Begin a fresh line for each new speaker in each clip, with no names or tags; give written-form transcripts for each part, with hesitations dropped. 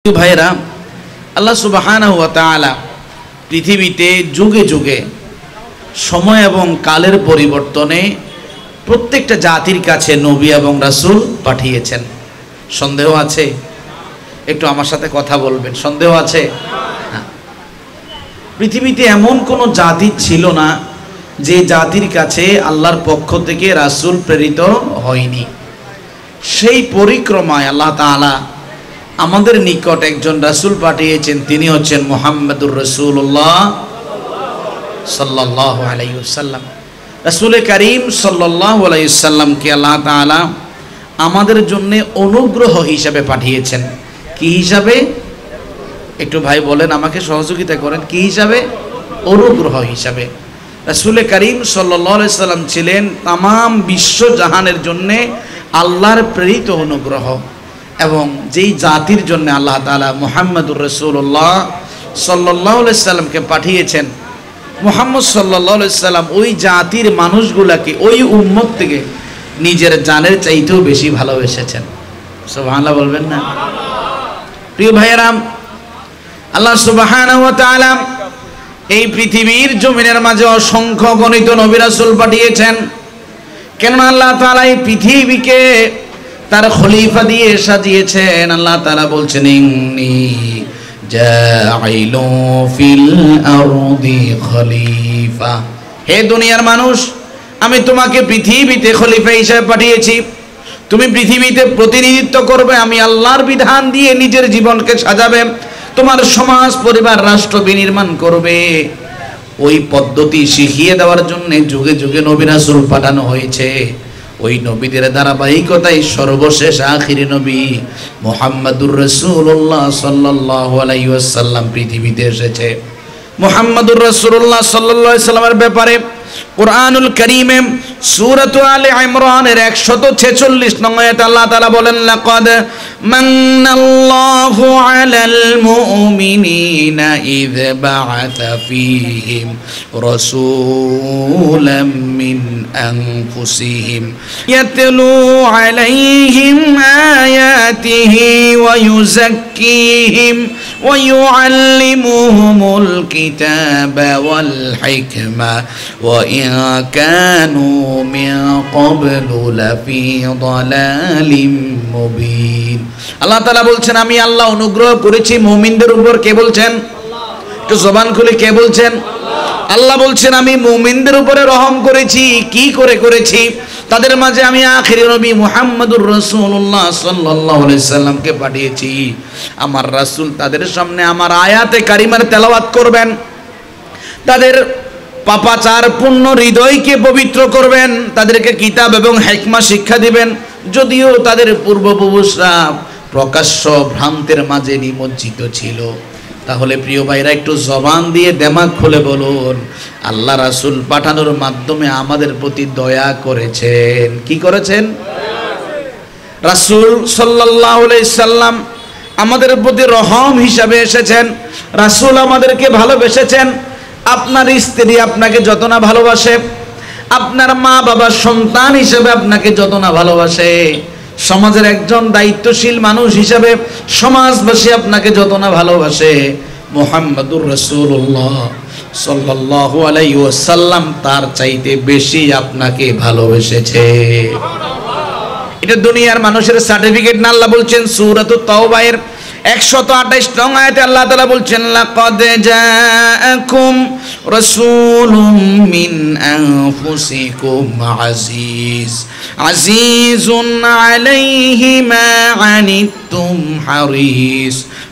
ভাইরা, আল্লাহ সুবহানাহু ওয়া তাআলা পৃথিবীতে যুগে যুগে সময় এবং কালের পরিবর্তনে প্রত্যেকটা জাতির কাছে নবী এবং রাসূল পাঠিয়েছেন। সন্দেহ আছে? একটু আমার সাথে কথা বলবেন। সন্দেহ আছে? পৃথিবীতে এমন কোনো জাতি ছিল না যে জাতির কাছে আল্লাহর পক্ষ থেকে রাসূল প্রেরিত হয়নি। সেই পরিক্রমায় আল্লাহ তাআলা আমাদের নিকট একজন রাসূল পাঠিয়েছেন। তিনি হচ্ছেন মুহাম্মদুর রাসূলুল্লাহ সাল্লাল্লাহু আলাইহি ওয়াসাল্লাম। রাসূল করিম সাল্লাল্লাহু আলাইহি ওয়াসাল্লামকে আল্লাহ তাআলা আমাদের জন্য অনুগ্রহ হিসাবে পাঠিয়েছেন। কি হিসাবে? একটু ভাই বলেন, আমাকে সহযোগিতা করেন। কি হিসাবে? অনুগ্রহ হিসাবে। রাসূল করিম সাল্লাল্লাহু আলাইহি ওয়াসাল্লাম ছিলেন तमाम বিশ্ব জাহানের জন্য আল্লাহর প্রেরিত অনুগ্রহ। এবং যেই জাতির জন্য আল্লাহ তাআলা মুহাম্মদুর রাসূলুল্লাহ সাল্লাল্লাহু আলাইহি সাল্লামকে পাঠিয়েছেন, মুহাম্মদ সাল্লাল্লাহু আলাইহি সাল্লাম ওই জাতির মানুষগুলাকে, ওই উম্মত থেকে নিজের জানের চাইতেও বেশি ভালোবেসেছেন। সুবহানাল্লাহ বলবেন না? প্রিয় ভাইয়েরা, আল্লাহ সুবহানাহু ওয়া তাআলা এই পৃথিবীর জমিনের মাঝে অসংখ্য গণিত নবী রাসূল পাঠিয়েছেন। কেন আল্লাহ তাআলা এই পৃথিবীকে তার খলিফা দিয়ে সাজিয়েছেন। আল্লাহ তাআলা বলছেন, ইন্নী জাইলু ফিল আরদি খলিফা। হে দুনিয়ার মানুষ, আমি তোমাকে পৃথিবীতে খলিফা হিসেবে পাঠিয়েছি। তুমি পৃথিবীতে প্রতিনিধিত্ব করবে, আমি আল্লাহর বিধান দিয়ে নিজের জীবনকে সাজাবে, তোমার সমাজ পরিবার রাষ্ট্র বিনির্মাণ করবে। ওই পদ্ধতি শিখিয়ে দেওয়ার জন্য যুগে যুগে নবী রাসূল পাঠানো হয়েছে। ওই নবীদের ধারাবাহিকতায় সর্বশেষ আখিরি নবী মুহাম্মদুর রাসূলুল্লাহ সাল্লাল্লাহু আলাইহি ওয়াসাল্লাম পৃথিবীতে এসেছে। মুহাম্মদুর রাসূলুল্লাহ সাল্লাল্লাহু আলাইহি ওয়াসাল্লামের ব্যাপারে কুরআনুল কারীমে সূরাত আলে ইমরানের 146 নং আয়াতে আল্লাহ তাআলা বলেন, লাকাদ মান্নাল্লাহু আলাল মুমিনিনা ইয বা'আথা ফীহিম রাসূলাম মিন আনফুসিহিম ইয়াতলু আলাইহিম আয়াতিহি ওয়া ইউযাক্কিহিম ওয়া ইউআল্লিমুহুমুল কিতাবা ওয়াল হিকমা ওয়া ইন কানু মিন ক্বাবলু লাফি যালালিম মুবিন। আল্লাহ তাআলা বলছেন, আমি আল্লাহ অনুগ্রহ করেছি মুমিনদের উপর। কে বলছেন? একটু জবান খুলে কে বলছেন? আল্লাহ বলছেন, আমি মুমিনদের উপরে রহম করেছি। কি করে করেছি? তাদের মাঝে আমি আখিরি নবী মুহাম্মদুর রাসূলুল্লাহ সাল্লাল্লাহু আলাইহি সাল্লামকে পাঠিয়েছি। আমার রাসূল তাদের সামনে আমার আয়াতে কারিমার তেলাওয়াত করবেন, তাদের পাপাচার পূর্ণ হৃদয়কে পবিত্র করবেন, তাদেরকে কিতাব এবং হিকমা শিক্ষা দিবেন। যদিও তাদের পূর্বপুরুষরা প্রকাশ্য ভ্রান্তের মাঝে নিমজ্জিত ছিল। তাহলে প্রিয় ভাইরা, একটু জবান দিয়ে দিমাগ খুলে বলুন, আল্লাহ রাসূল পাঠানোর মাধ্যমে আমাদের প্রতি দয়া করেছেন। কি করেছেন? রাসূল সাল্লাল্লাহু আলাইহি সাল্লাম আমাদের প্রতি রহম হিসাবে এসেছেন। রাসূল আমাদেরকে ভালোবেসেছেন। আপনার স্ত্রী আপনাকে যত না ভালোবাসে, আপনার মা বাবা সন্তান হিসেবে আপনাকে যত না ভালোবাসে, সমাজের একজন দায়িত্বশীল মানুষ হিসেবে সমাজবাসী আপনাকে যত না ভালোবাসে, মুহাম্মদুর রাসূলুল্লাহ সাল্লাল্লাহু আলাইহি ওয়াসাল্লাম তার চাইতে বেশি আপনাকে ভালোবেসেছে। এটা দুনিয়ার মানুষের সার্টিফিকেট না। আল্লাহ বলছেন সূরাতুত তাওবা এর 128 নং আয়াতে আল্লাহ তাআলা বলছেন, লাকাদ জাআকুম রাসূলুম মিন আনফুসিকুম আজিজুন আলাইহি মা আনিতুম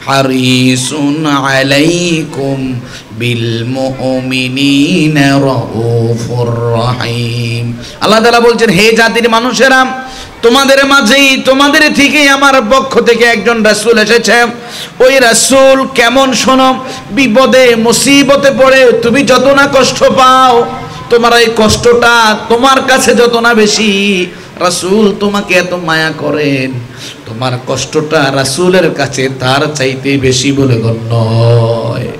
হারিসুন আলাইকুম বিল মুমিনিনা রাউফুর রহিম। আল্লাহ তাআলা বলছেন, হে জাতির মানুষেরা, তোমাদের মাঝেই, তোমাদের থেকেই আমার পক্ষ থেকে একজন রাসূল এসেছে। ওই রাসূল কেমন শোনো, বিপদে মুসিবতে পড়ে তুমি যত না কষ্ট পাও, তোমার এই কষ্টটা তোমার কাছে যত না বেশি, রাসূল তোমাকে এত মায়া করেন, তোমার কষ্টটা রাসূলের কাছে তার চাইতে বেশি বলে গণ্য হয়।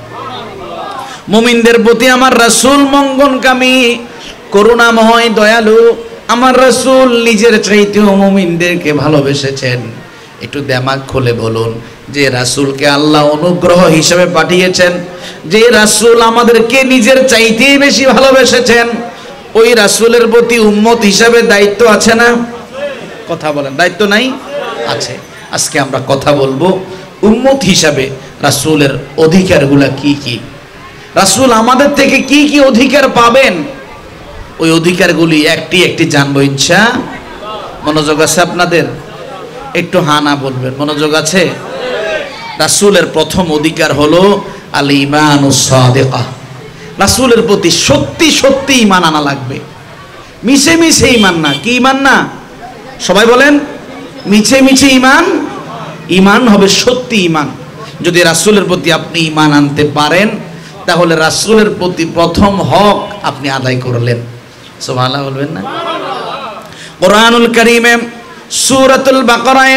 মুমিনদের প্রতি আমার রাসূল মঙ্গলকামী, করুণাময়, দয়ালু। আমার রাসূল নিজের চাইতেও মুমিনদেরকে ভালোবেসেছেন। একটু দিমাগ খুলে বলুন, যে রাসূলকে আল্লাহ অনুগ্রহ হিসেবে পাঠিয়েছেন, যে রাসূল আমাদেরকে নিজের চাইতেই বেশি ভালোবেসেছেন, ওই রাসূলের প্রতি উম্মত হিসেবে দায়িত্ব আছে না? কথা বলেন, দায়িত্ব নাই? আছে। আজকে আমরা কথা বলবো উম্মত হিসাবে রাসূলের অধিকারগুলা কি কি, রাসূল আমাদের থেকে কি কি অধিকার পাবেন, ওই অধিকারগুলি একটি একটি জানবো ইনশা। মনোযোগ আছে আপনাদের? একটু হানা বলবেন, মনোযোগ আছে? রাসূলের প্রথম অধিকার হলো আল ঈমানুস সাদিকা। রাসূলের প্রতি সত্যি সত্যি ঈমান আনা লাগবে, মিছে মিছে ঈমান না। কি ঈমান না? সবাই বলেন, মিছে মিছে ঈমান। ঈমান হবে সত্যি ঈমান। যদি রাসূলের প্রতি আপনি ঈমান আনতে পারেন, তাহলে রাসূলের প্রতি প্রথম হক আপনি আদায় করলেন। সুবহানাল্লাহ বলবেন না? কোরআনুল কারীমে সূরাতুল বাকারায়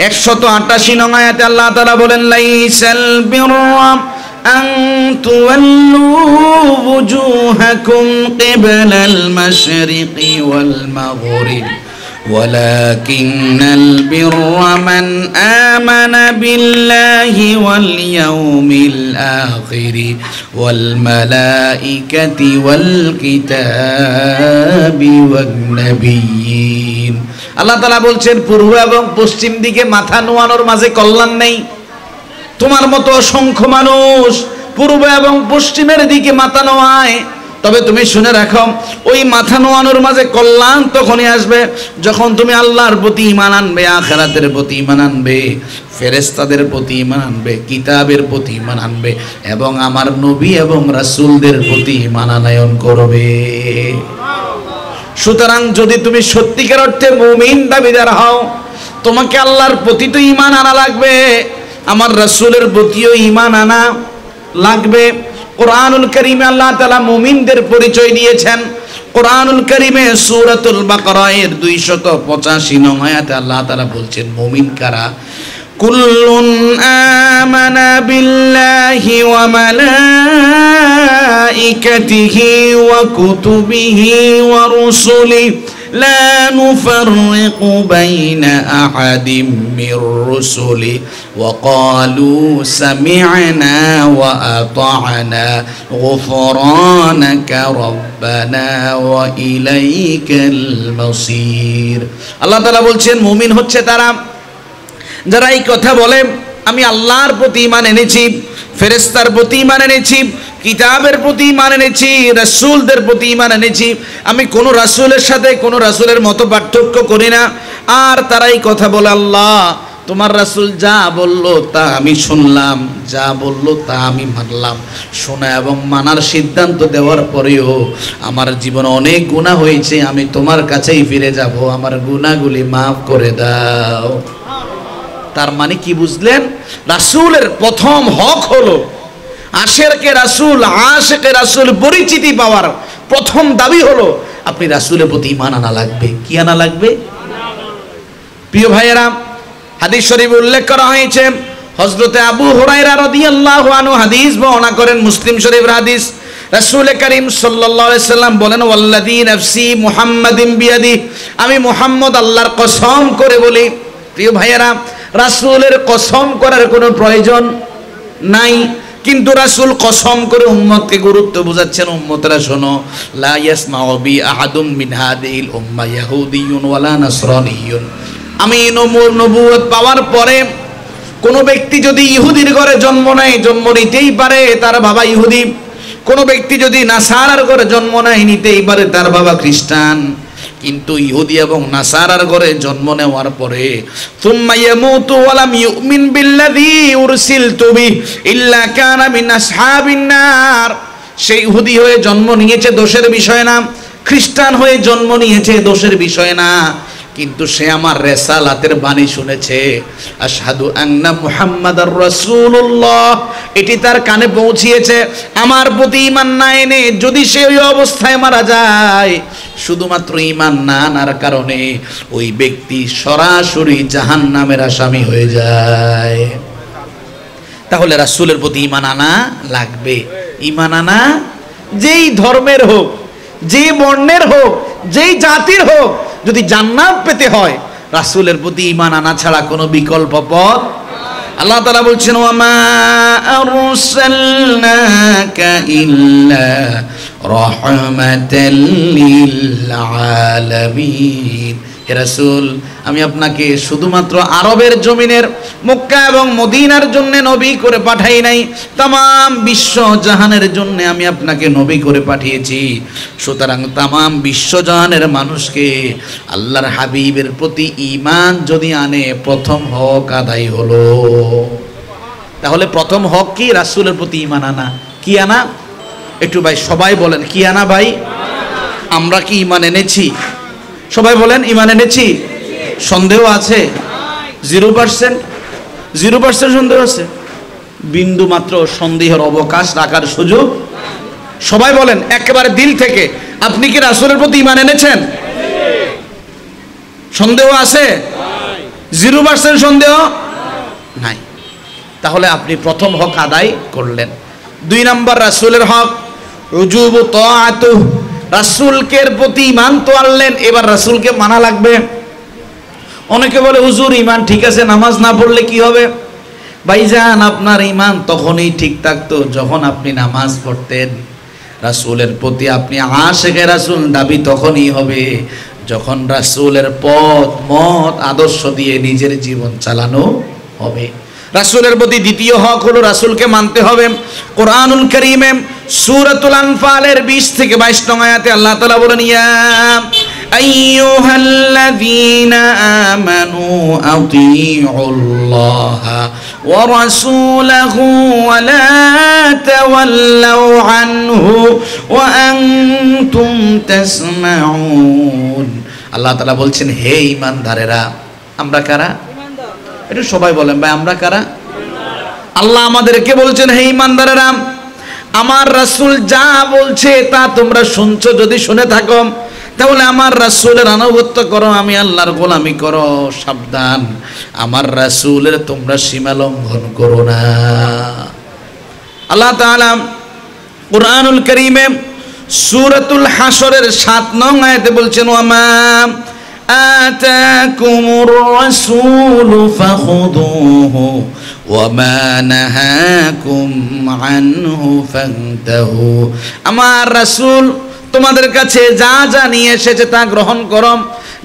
188 নং আয়াতে আল্লাহ তাআলা বলেন, লাইসাল বিররা আন তুওয়াল্লু ওয়ুজুহাকুম কিবলাল মাশরিকি ওয়াল মাগরিব ওয়ালাকিন্নাল বিররা মান আমানা বিল্লাহি ওয়াল ইয়াউমিল আখিরি ওয়াল মালাইকাতি ওয়াল কিতাবি ওয়ান নাবিয়্যিন। আল্লাহ তাআলা বলছেন, পূর্ব এবং পশ্চিম দিকে মাথা নোয়ানোর মাঝে কল্যাণ নেই। তোমার মতো অসংখ্য মানুষ পূর্ব এবং পশ্চিমের দিকে মাথা নোয়ায়, তবে তুমি শুনে রাখো, ওই মাথা নোয়ানোর মাঝে কল্যাণ তখনই আসবে যখন তুমি আল্লাহর প্রতি ঈমান আনবে, আখিরাতের প্রতি ঈমান আনবে, ফেরেশতাদের প্রতি ঈমান আনবে, কিতাবের প্রতি ঈমান আনবে, এবং আমার নবী এবং রাসূলদের প্রতি ঈমান আনয়ন করবে। সুতরাং যদি তুমি সত্যিকার অর্থে মুমিন দাবিদার হও, তোমাকে আল্লাহর প্রতি তো ঈমান আনা লাগবে, আমার রাসূলের প্রতিও ঈমান আনা লাগবে। কোরআনুল কারীমে আল্লাহ তাআলা মুমিনদের পরিচয় দিয়েছেন। কোরআনুল কারীমে সূরাতুল বাকারার 285 নং আয়াতে আল্লাহ তাআলা বলছেন, মুমিন কারা? কুল্লুন আমানা বিল্লাহি ওয়া মালাইকাতিহি ওয়া কুতুবিহি ওয়া রুসুলিহি لا نفرق بين أحد من رسله وقالوا سمعنا وأطعنا غفرانك ربنا وإليك المصير। আল্লাহ তাআলা বলছেন, মুমিন হচ্ছে তারা যারা এই কথা বলে, আমি আল্লাহর প্রতি ঈমান এনেছি, ফেরেশতার প্রতি ঈমান এনেছি, কিতাবের প্রতি ঈমান এনেছি, রাসূলদের প্রতি ঈমান এনেছি, আমি কোন রাসূলের সাথে কোন রাসূলের মতো পার্থক্য করি না। আর তারাই কথা বলে, আল্লাহ তোমার রাসূল যা বললো তা আমি শুনলাম, যা বললো তা আমি মানলাম। শোনা এবং মানার সিদ্ধান্ত দেওয়ার পরেও আমার জীবনে অনেক গুনাহ হয়েছে, আমি তোমার কাছেই ফিরে যাব, আমার গুনাহগুলি মাফ করে দাও। তার মানে কি বুঝলেন? রাসূলের প্রথম হক হলো আশেকে রাসূল, আশেকে রাসূল পরিচিতি পাওয়ার প্রথম দাবি হলো আপনি রাসূলের প্রতি ঈমান আনা লাগবে। কি আনা লাগবে? প্রিয় ভাইয়েরা, হাদিস শরীফে উল্লেখ করা হয়েছে, হযরতে আবু হুরায়রা রাদিয়াল্লাহু আনহু হাদিস বর্ণনা করেন, মুসলিম শরীফের হাদিস। রাসূল করিম সাল্লাল্লাহু আলাইহি সাল্লাম বলেন, ওয়াল্লাযী নাফসি মুহাম্মাদিন বিয়াদি, আমি মুহাম্মদ আল্লাহর কসম করে বলি। প্রিয় ভাইয়েরা, রাসূলের কসম করার কোনো প্রয়োজন নাই, কিন্তু রাসূল কসম করে উম্মতকে গুরুত্ব বোঝাচ্ছেন। উম্মতরা শোনো, লা ইয়াসমাউ বি আহাদুম মিন হাদিহিল উম্মাহ ইয়াহুদিয়ুন ওয়ালা নাসরানিয়ুন। আমি নবুয়ত পাওয়ার পরে কোন ব্যক্তি যদি ইহুদির ঘরে জন্ম নেয়, জন্ম নিতেই পারে, তার বাবা ইহুদি। কোন ব্যক্তি যদি নাসারার ঘরে জন্ম নেয়, নিতেই পারে, তার বাবা খ্রিস্টান। কিন্তু ইহুদি এবং নাসারার ঘরে জন্ম নেওয়ার পরে সুম্মা ইয়ামুতু ওয়া লাম ইউমিন বিল্লাযী উরসিলতু বিহি ইল্লা কানা মিন আসহাবিন নার। সেই ইহুদি হয়ে জন্ম নিয়েছে, দোষের বিষয় না। খ্রিস্টান হয়ে জন্ম নিয়েছে, দোষের বিষয় না। কিন্তু সে আমার রিসালাতের বাণী শুনেছে, আশহাদু আন্না মুহাম্মাদার রাসূলুল্লাহ, এটি তার কানে পৌঁছিয়েছে। আমার প্রতি ঈমান না এনে যদি সে ওই অবস্থায় মারা যায়, শুধুমাত্র ঈমান না আনার কারণে ওই ব্যক্তি সরাসরি জাহান্নামের আসামি হয়ে যায়। তাহলে রাসূলের প্রতি ঈমান আনা লাগবে। ঈমান আনা যেই ধর্মের হোক, যে বর্ণের হোক, যেই জাতির হোক, যদি জান্নাত পেতে হয় রাসূলের প্রতি ঈমান আনা ছাড়া কোনো বিকল্প পথ। আল্লাহ তাআলা বলছেন ওয়ামা আরসালনাকা ইল্লা রাহমাতাল লিল আলামিন। হে রাসূল, আমি আপনাকে শুধুমাত্র আরবের জমিনের মক্কা এবং মদিনার জন্য নবী করে পাঠাই নাই, तमाम বিশ্ব জাহানের জন্য আমি আপনাকে নবী করে পাঠিয়েছি। সুতরাং तमाम বিশ্ব জাহানের মানুষকে আল্লাহর হাবিবের প্রতি ঈমান যদি আনে প্রথম হক আদায় হলো। তাহলে প্রথম হক কি? রাসূলের প্রতি ঈমান আনা। কি আনা? একটু ভাই সবাই বলেন কি আনা ভাই? আমরা কি ঈমান এনেছি? সবাই বলেন ঈমান এনেছি? সন্দেহ আছে? 0%? 0% সন্দেহ আছে? বিন্দু মাত্র সন্দেহের অবকাশ রাখার সুযোগ। সবাই বলেন একেবারে দিল থেকে, আপনি কি রাসূলের প্রতি ঈমান এনেছেন? সন্দেহ আছে? 0% সন্দেহ নাই। তাহলে আপনি প্রথম হক আদায় করলেন। 2 নম্বর রাসূলের হক উজুবু তাআতু। রাসূলকে প্রতি ঈমান তো আনলেন, এবার রাসূলকে মানা লাগবে। অনেকে বলে হুজুর ঈমান ঠিক আছে, নামাজ না পড়লে কি হবে? ভাইজান, আপনার ঈমান তখনই ঠিক থাকতো যখন আপনি নামাজ পড়তেন। রাসূলের প্রতি আপনি আশিকে রাসূল দাবি তখনই হবে যখন রাসূলের পথ মত আদর্শ দিয়ে নিজের জীবন চালানো হবে। রাসূলের প্রতি দ্বিতীয় হক হলো রাসূলকে মানতে হবে। কোরআনুল কারীমে সূরাতুল আনফালের 20 থেকে 22 নং আয়াতে আল্লাহ তাআলা বলেন ইয়া আইয়ুহাল্লাযীনা আমানু আতিউল্লাহা ওয়া রাসূলাহু ওয়া লা তাওয়াল্লাউ আনহু ওয়া আনতুম তাসমাউন। আল্লাহ তাআলা বলছেন হে ঈমানদারেরা। আমরা কারা? একটু সবাই বলেন ভাই আমরা কারা? আল্লাহ আমাদেরকে বলছেন হে ঈমানদারেরা, আমার রাসূল যা বলছে তা তোমরা শুনছো, যদি শুনে থাকো তাহলে আমার রাসূলের আনুগত্য করো, আমি আল্লাহর গোলামি করো। সাবধান, আমার রাসূলের তোমরা সীমা লঙ্ঘন করো না। আল্লাহ তাআলা কুরআনুল কারীমে সূরাতুল হাশরের 7 নং আয়াতে বলছেন ওয়ামা আতাকুমুর রাসূলু ফাখুযুহু ওয়ামা নাহাকুম আনহু ফান্তাহু। আমার রাসূল তোমাদের কাছে যা যা নিয়ে এসেছে তা গ্রহণ করো,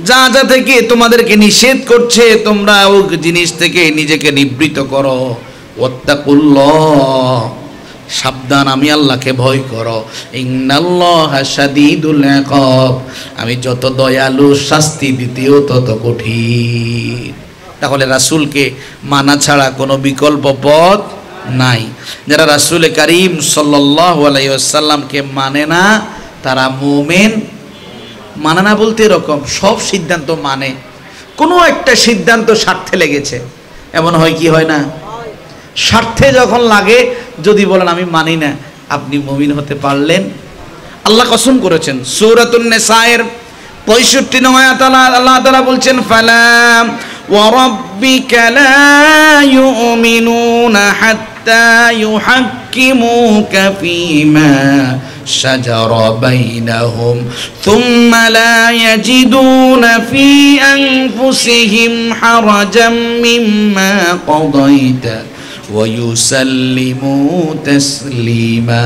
যা যা থেকে তোমাদেরকে নিষেধ করছে তোমরা ওই জিনিস থেকে নিজেকে নিবৃত্ত করো। ওয়াত্তাকুল্লাহ, সাবধান, আমি আল্লাহকে ভয় করো। ইন্নাল্লাহা শাদীদুল ইকাব, আমি যত দয়ালু শাস্তি দিতেও তত কঠিন। তাহলে রাসূলকে মানা ছাড়া কোনো বিকল্প পথ নাই। যারা রাসূল কারীম সাল্লাল্লাহু আলাইহি ওয়াসাল্লামকে মানে না তারা মুমিন। মানে না বলতে এরকম সব সিদ্ধান্ত মানে, কোনো একটা সিদ্ধান্ত স্বার্থে লেগেছে, এমন হয় কি হয় না? স্বার্থে যখন লাগে যদি বলেন আমি মানি না, আপনি মুমিন হতে পারলেন? আল্লাহ কসম করেছেন সূরাতুন নিসায়ের 65 নং আয়াত আল্লাহ তাআলা বলছেন ফালা ওয়া রাব্বিকা লা ইউমিনুনা হাত্তা ইউহাক্কিমুকা ফীমা শাজারা বাইনাহুম থুম্মা লা ইয়াজিদুনা ফী আনফুসিহিম হারাজাম মিম্মা কাদাইতা ওয়া ইউসাল্লিমু তাসলিমা।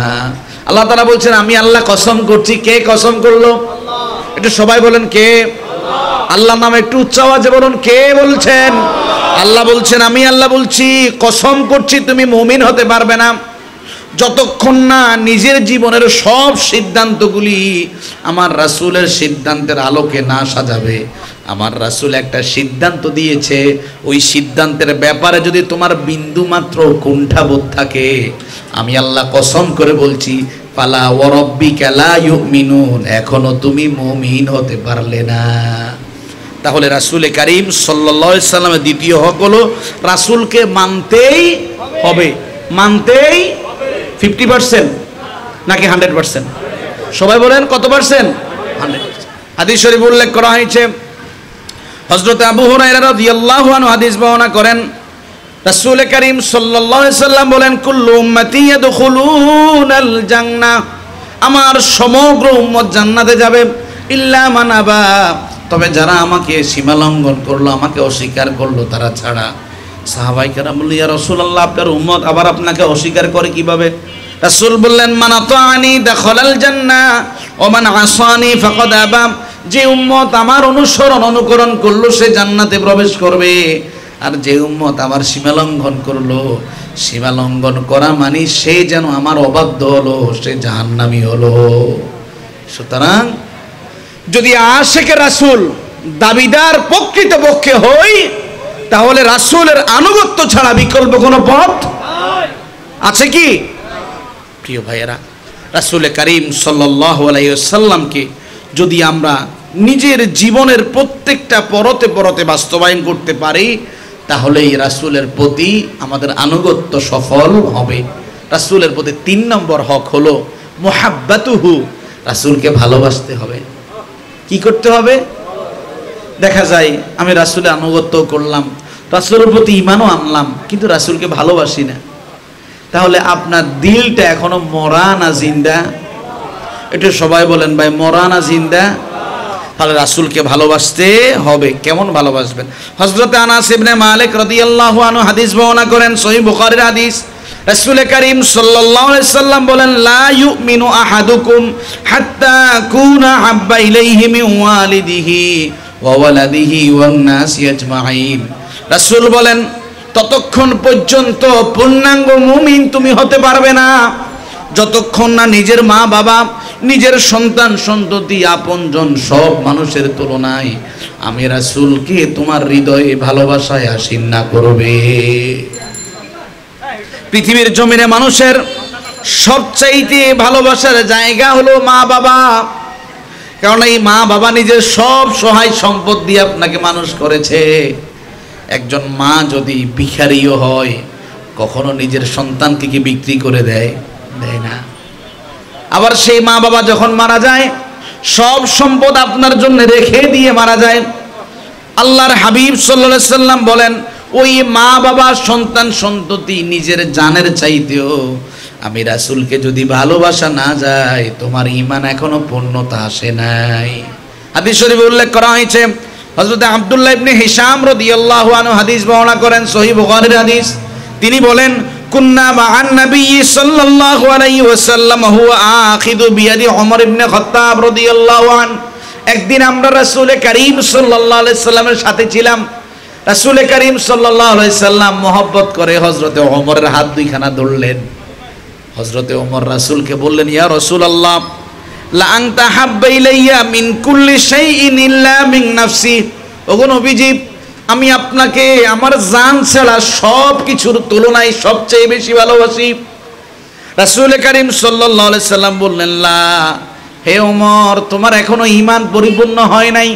আল্লাহ তাআলা বলছেন আমি আল্লাহ কসম করছি। কে কসম করলো? একটু সবাই বলেন কে? আল্লাহর নাম একটু উচ্চ আওয়াজে বলুন কে বলছেন? আল্লাহ বলছেন আমি আল্লাহ বলছি, কসম করছি তুমি মুমিন হতে পারবে না যতক্ষণ না নিজের জীবনের সব সিদ্ধান্তগুলি আমার রাসূলের সিদ্ধান্তের আলোকে না সাজাবে। আমার রাসূল একটা সিদ্ধান্ত দিয়েছে, ওই সিদ্ধান্তের ব্যাপারে যদি তোমার বিন্দু মাত্র কুণ্ঠাবোধ থাকে, আমি আল্লাহ কসম করে বলছি ফালা ওয়া রাব্বিকা লা ইউমিনুন, এখনো তুমি মুমিন হতে পারলে না। তাহলে রাসূল কারীম সাল্লাল্লাহু আলাইহি সাল্লামের দ্বিতীয় হক হলো রাসূলকে মানতেই হবে। মানতেই 50% নাকি 100%? সবাই বলেন কত পার্সেন্ট? 100%। হাদিস শরীফ উল্লেখ করা হয়েছে, হযরত আবু হুরায়রা রাদিয়াল্লাহু আনহু হাদিস বর্ণনা করেন, রাসূল কারীম সাল্লাল্লাহু আলাইহি সাল্লাম বলেন কুল্লু উম্মতি ইয়াদখুলুনাল জান্নাহ, আমার সমগ্র উম্মত জান্নাতে যাবে ইল্লা মান আবা, তবে যারা আমাকে সীমা লঙ্ঘন করলো, আমাকে অস্বীকার করলো তারা ছাড়া। সাহাবায়ে কেরাম বললেন, ইয়া রাসূলুল্লাহ, আপনার উম্মত আবার আপনাকে অস্বীকার করে কিভাবে? রাসূল বললেন, মান আতাআনি দাখালাল জান্নাহ ওয়া মান আসানি ফাকাদ আবা। যে উম্মত আমার অনুকরণ করলো সে জান্নাতে প্রবেশ করবে, আর যে উম্মত আমার সীমা লঙ্ঘন করলো, সীমা লঙ্ঘন করা মানে সে যেন আমার অবাধ্য হলো, সে জাহান্নামী হলো। সুতরাং যদি আশিকে রাসূল দাবিদার প্রকৃতপক্ষে হই, তাহলে রাসূলের আনুগত্য ছাড়া বিকল্প কোনো পথ আছে কি? প্রিয় ভাইয়েরা, রাসূল করিম সাল্লাল্লাহু আলাইহি ওয়াসাল্লামকে যদি আমরা নিজের জীবনের প্রত্যেকটা পরতে পরতে বাস্তবায়ন করতে পারি, তাহলে এই রাসূলের প্রতি আমাদের আনুগত্য সফল হবে। রাসূলের প্রতি 3 নম্বর হক হলো মুহাব্বাতুহু, রাসূলকে ভালোবাসতে হবে। কি করতে হবে? দেখা যায় আমি রাসূলের আনুগত্য করলাম, রাসূলের প্রতি ঈমানও আনলাম, কিন্তু রাসূলকে ভালোবাসি না। তাহলে আপনার দিলটা এখনো মরা না জিন্দা? একটু সবাই বলেন ভাই, মরা না জিন্দা? তাহলে রাসূলকে ভালোবাসতে হবে। কেমন ভালোবাসবেন? হযরত আনাস ইবনে মালিক রাদিয়াল্লাহু আনহু হাদিস বর্ণনা করেন, সহিহ বুখারীর হাদিস। রাসূল করিম সাল্লাল্লাহু আলাইহি সাল্লাম বলেন, লা ইউমিনু আহাদুকুম হাত্তা কুনা হাব্বা ইলাইহি মিন ওয়ালিদিহি ওয়া ওয়ালাদিহি ওয়ান নাসি আজমাইন। রাসূল বলেন, ততক্ষণ পর্যন্ত পূর্ণাঙ্গ মুমিন তুমি হতে পারবে না যতক্ষণ না নিজের মা বাবা, নিজের সন্তান সন্ততি, আপনজন সব মানুষের তুলনায় আমি রাসূলকে তোমার হৃদয়ে ভালোবাসায় আসীন না করবে। পৃথিবীর জমিনে মানুষের সবচাইতে ভালোবাসার জায়গা হলো মা বাবা। কারণ এই মা বাবা নিজের সব সহায় সম্পদ দিয়ে আপনাকে মানুষ করেছে। একজন মা যদি ভিখারিও হয়, কখনো নিজের সন্তানকে কি বিক্রি করে দেয়? দেয় না। আবার সেই মা বাবা যখন মারা যায়, সব সম্পদ আপনার জন্য রেখে দিয়ে মারা যায়। আল্লাহর হাবিব সাল্লাল্লাহু আলাইহি সাল্লাম বলেন, ওই মা বাবা, সন্তান সন্ততি, নিজের জানের চাইতেও আমি রাসূলকে যদি ভালোবাসা না যায়, তোমার ঈমান এখনো পূর্ণতা আসে নাই। হাদিস শরীফে উল্লেখ করা হয়েছে, হযরত আব্দুল্লাহ ইবনে হিশাম রাদিয়াল্লাহু আনহু হাদিস বর্ণনা করেন, সহিহ বুখারীর হাদিস। তিনি বলেন, কুন্না মা'আন নবী সাল্লাল্লাহু আলাইহি ওয়াসাল্লাম হুয়া আখিযু বিয়াদি ওমর ইবনে খাত্তাব রাদিয়াল্লাহু আন। একদিন আমরা রাসূল করিম সাল্লাল্লাহু আলাইহি সাল্লামের সাথে ছিলাম। রাসূল করিম সাল্লাল্লাহু আলাইহি সাল্লাম মহব্বত করে হযরতে ওমরের হাত দুইখানা ধরলেন। হযরতে ওমর রাসূলকে বললেন, ইয়া রাসূলুল্লাহ, লা আনতা হাব্বা ইলাইয়া মিন কুল্লি শাইইন ইল্লা মিন নাফসি। ওগো নবীজি, আমি আপনাকে আমার জান ছাড়া সব কিছুর তুলনায় সবচেয়ে বেশি ভালোবাসি। রাসূল করিম সাল্লাল্লাহু আলাইহি সাল্লাম বললেন, লা, হে ওমর, তোমার এখনো ঈমান পরিপূর্ণ হয় নাই।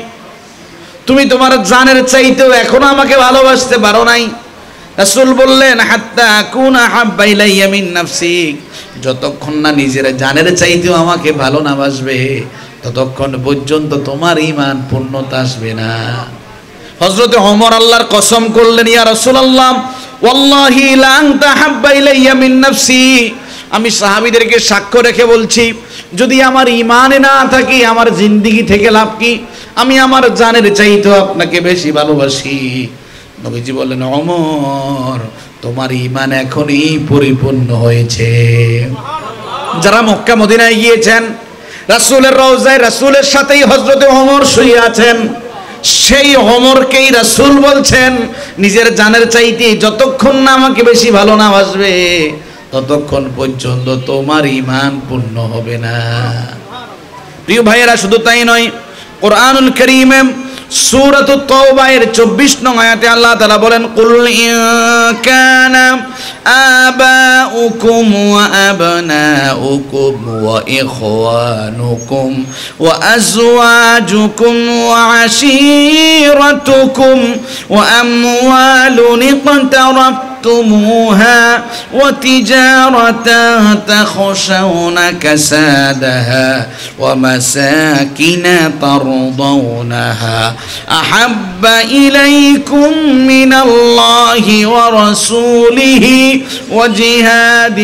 তুমি তোমার জানের চাইতেও এখনো আমাকে ভালোবাসতে পারো নাই। রাসূল বললেন, হাত্তা কুনা হাব্বা ইলাইয়া মিন নাফসিক, যতক্ষণ না নিজের জানের চাইতেও আমাকে ভালো না বাসবে, ততক্ষণ পর্যন্ত তোমার ঈমান পূর্ণতা আসবে না। হযরত ওমর আল্লাহর কসম করলেন, ইয়া রাসূলুল্লাহ, ওয়াল্লাহি লা আনতা হাব্বা ইলাইয়া মিন নাফসি। আমি সাহাবীদেরকে সাক্ষ্য রেখে বলছি, যদি আমার ঈমানে না থাকে আমার জিন্দেগি থেকে লাভ কি? আমি আমার জানের চাইতেও আপনাকে বেশি ভালোবাসি। নবীজি বললেন, ওমর, তোমার ঈমান এখনই পরিপূর্ণ হয়েছে। যারা মক্কা মদিনায় গিয়েছেন, রাসূলের রওজায় রাসূলের সাথেই হযরত ওমর শুয়ে আছেন। সেই ওমরকেই রাসূল বলছেন, নিজের জানের চাইতে যতক্ষণ না আমাকে বেশি ভালো না বাসবে, ততক্ষণ পর্যন্ত তোমার ঈমান পূর্ণ হবে না। প্রিয় ভাইয়েরা, শুধু তাই নয়, কোরআনুল কারীমে সূরাতুত তাওবা এর 24 নং আয়াতে আল্লাহ তাআলা বলেন, কুল ইন কানা আবাউকুম ওয়া আবনাউকুম ওয়া ইখওয়ানুকুম ওয়া আজওয়াজুকুম ওয়া আশীরাতুকুম ওয়া আমওয়ালুন ইqtaraftuha تركتموها وتجارة تخشون كسادها ومساكن ترضونها أحب إليكم من الله ورسوله وجهاد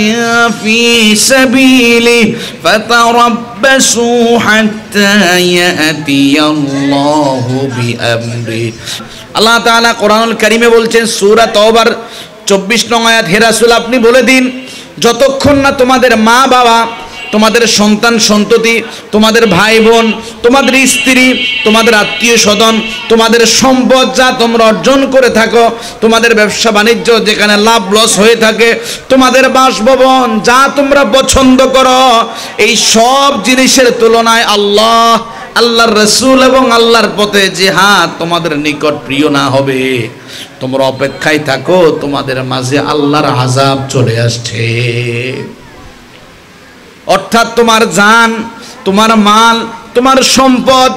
في سبيله فتربصوا حتى يأتي الله بأمره আল্লাহ তাআলা কোরআনুল কারীমে বলছেন সূরা তওবার 24 নং আয়াত, হে রাসূল আপনি বলে দিন যতক্ষণ না তোমাদের মা বাবা, তোমাদের সন্তান সন্ততি, তোমাদের ভাই বোন, তোমাদের স্ত্রী, তোমাদের আত্মীয় স্বজন, তোমাদের সম্পদ যা তোমরা অর্জন করে থাকো, তোমাদের ব্যবসা বাণিজ্য যেখানে লাভ লস হয়ে থাকে, তোমাদের বাসভবন যা তোমরা পছন্দ করো, এই সব জিনিসের তুলনায় আল্লাহ, আল্লাহর রাসূল এবং আল্লাহর পথে জিহাদ তোমাদের নিকট প্রিয় না হবে, তোমরা অপেক্ষায় থাকো, তোমাদের মাঝে আল্লাহর আযাব চলে আসছে। অর্থাৎ তোমার জান, তোমার মাল, তোমার সম্পদ,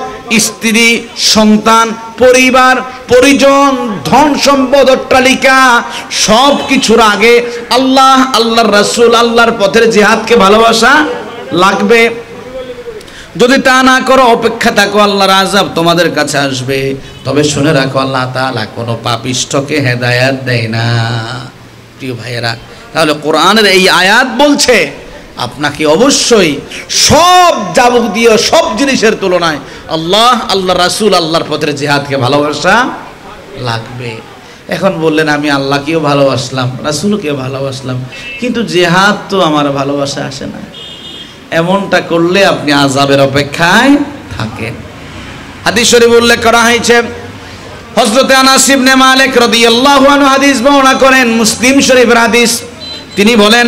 স্ত্রী, সন্তান, পরিবার, পরিজন, ধন সম্পদ, অট্টালিকা সব কিছুর আগে আল্লাহ, আল্লাহর রাসূল, আল্লাহর পথের জিহাদকে ভালোবাসা লাগবে। যদি তা না করো অপেক্ষা থাকো, আল্লাহর আযাব তোমাদের কাছে আসবে। তবে শুনে রাখো আল্লাহ তাআলা কোনো পাপিষ্ঠকে হেদায়েত দেয় না। প্রিয় ভাইয়েরা, তাহলে কোরআনের এই আয়াত বলছে আপনাকে অবশ্যই সব যাবতীয় সব জিনিসের তুলনায় আল্লাহ, আল্লাহর রাসূল, আল্লাহর পথের জিহাদকে ভালোবাসা লাগবে। এখন বললেন আমি আল্লাহকেও ভালোবাসলাম, রাসূলকেও ভালোবাসলাম, কিন্তু জিহাদ তো আমার ভালোবাসা আসে না। এমনটা করলে আপনি আযাবের অপেক্ষায় থাকেন। হাদিস শরীফ উল্লেখ করা হয়েছে, হযরত আনাস ইবনে মালিক রাদিয়াল্লাহু আনহু হাদিস বর্ণনা করেন, মুসলিম শরীফের হাদিস। তিনি বলেন,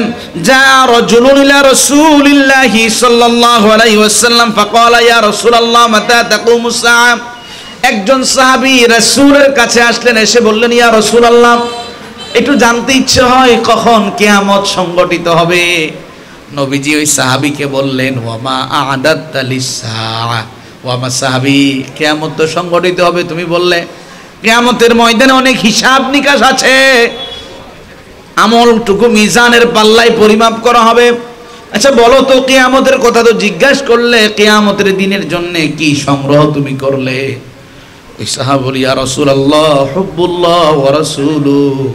যা রাজুলুন ইলা রাসূলিল্লাহি সাল্লাল্লাহু আলাইহি ওয়াসাল্লাম ফাকালা ইয়া রাসূলুল্লাহ মাতা তাকুমুস সাআ। একজন সাহাবী রাসূলের কাছে আসলেন, এসে বললেন, ইয়া রাসূলুল্লাহ একটু জানতে ইচ্ছে হয় কখন কিয়ামত সংগঠিত হবে। নবীজি ওই সাহাবীকে বললেন, ওয়ামা আ'দাত্তা লিস-সাআ। ওয়ামা সাহাবী, কিয়ামত তো সংগঠিত হবে তুমি বললে, কিয়ামতের ময়দানে অনেক হিসাব নিকাশ আছে, আমলটুকু মিজানের পাল্লায় পরিমাপ করা হবে। আচ্ছা বলো তো, কিয়ামতের কথা তো জিজ্ঞাসা করলে, কিয়ামতের দিনের জন্য কি সংগ্রহ তুমি করলে? ওই সাহাবী বলি, ইয়া রাসূলুল্লাহ হুব্বুল্লাহ ওয়া রাসূলুহু,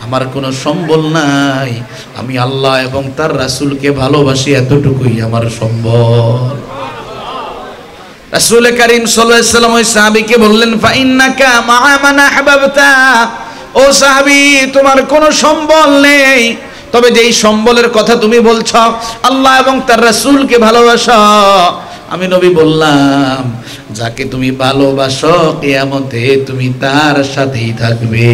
আমার কোনো সম্বল নাই, আমি আল্লাহ এবং তার রাসূলকে ভালোবাসি, এতটুকুই আমার সম্বল। রাসূল কারীম সাল্লাল্লাহু আলাইহি ওয়াসাল্লাম ওই সাহাবীকে বললেন, ফা ইন্নাকা মা'a মান আহবাবতা। ও সাহাবী, তোমার কোনো সম্বল নেই, তবে যেই সম্বলের কথা তুমি বলছো, আল্লাহ এবং তার রাসূলকে ভালোবাসো, আমি নবী বললাম যাকে তুমি ভালোবাসো কিয়ামতে তুমি তার সাথেই থাকবে।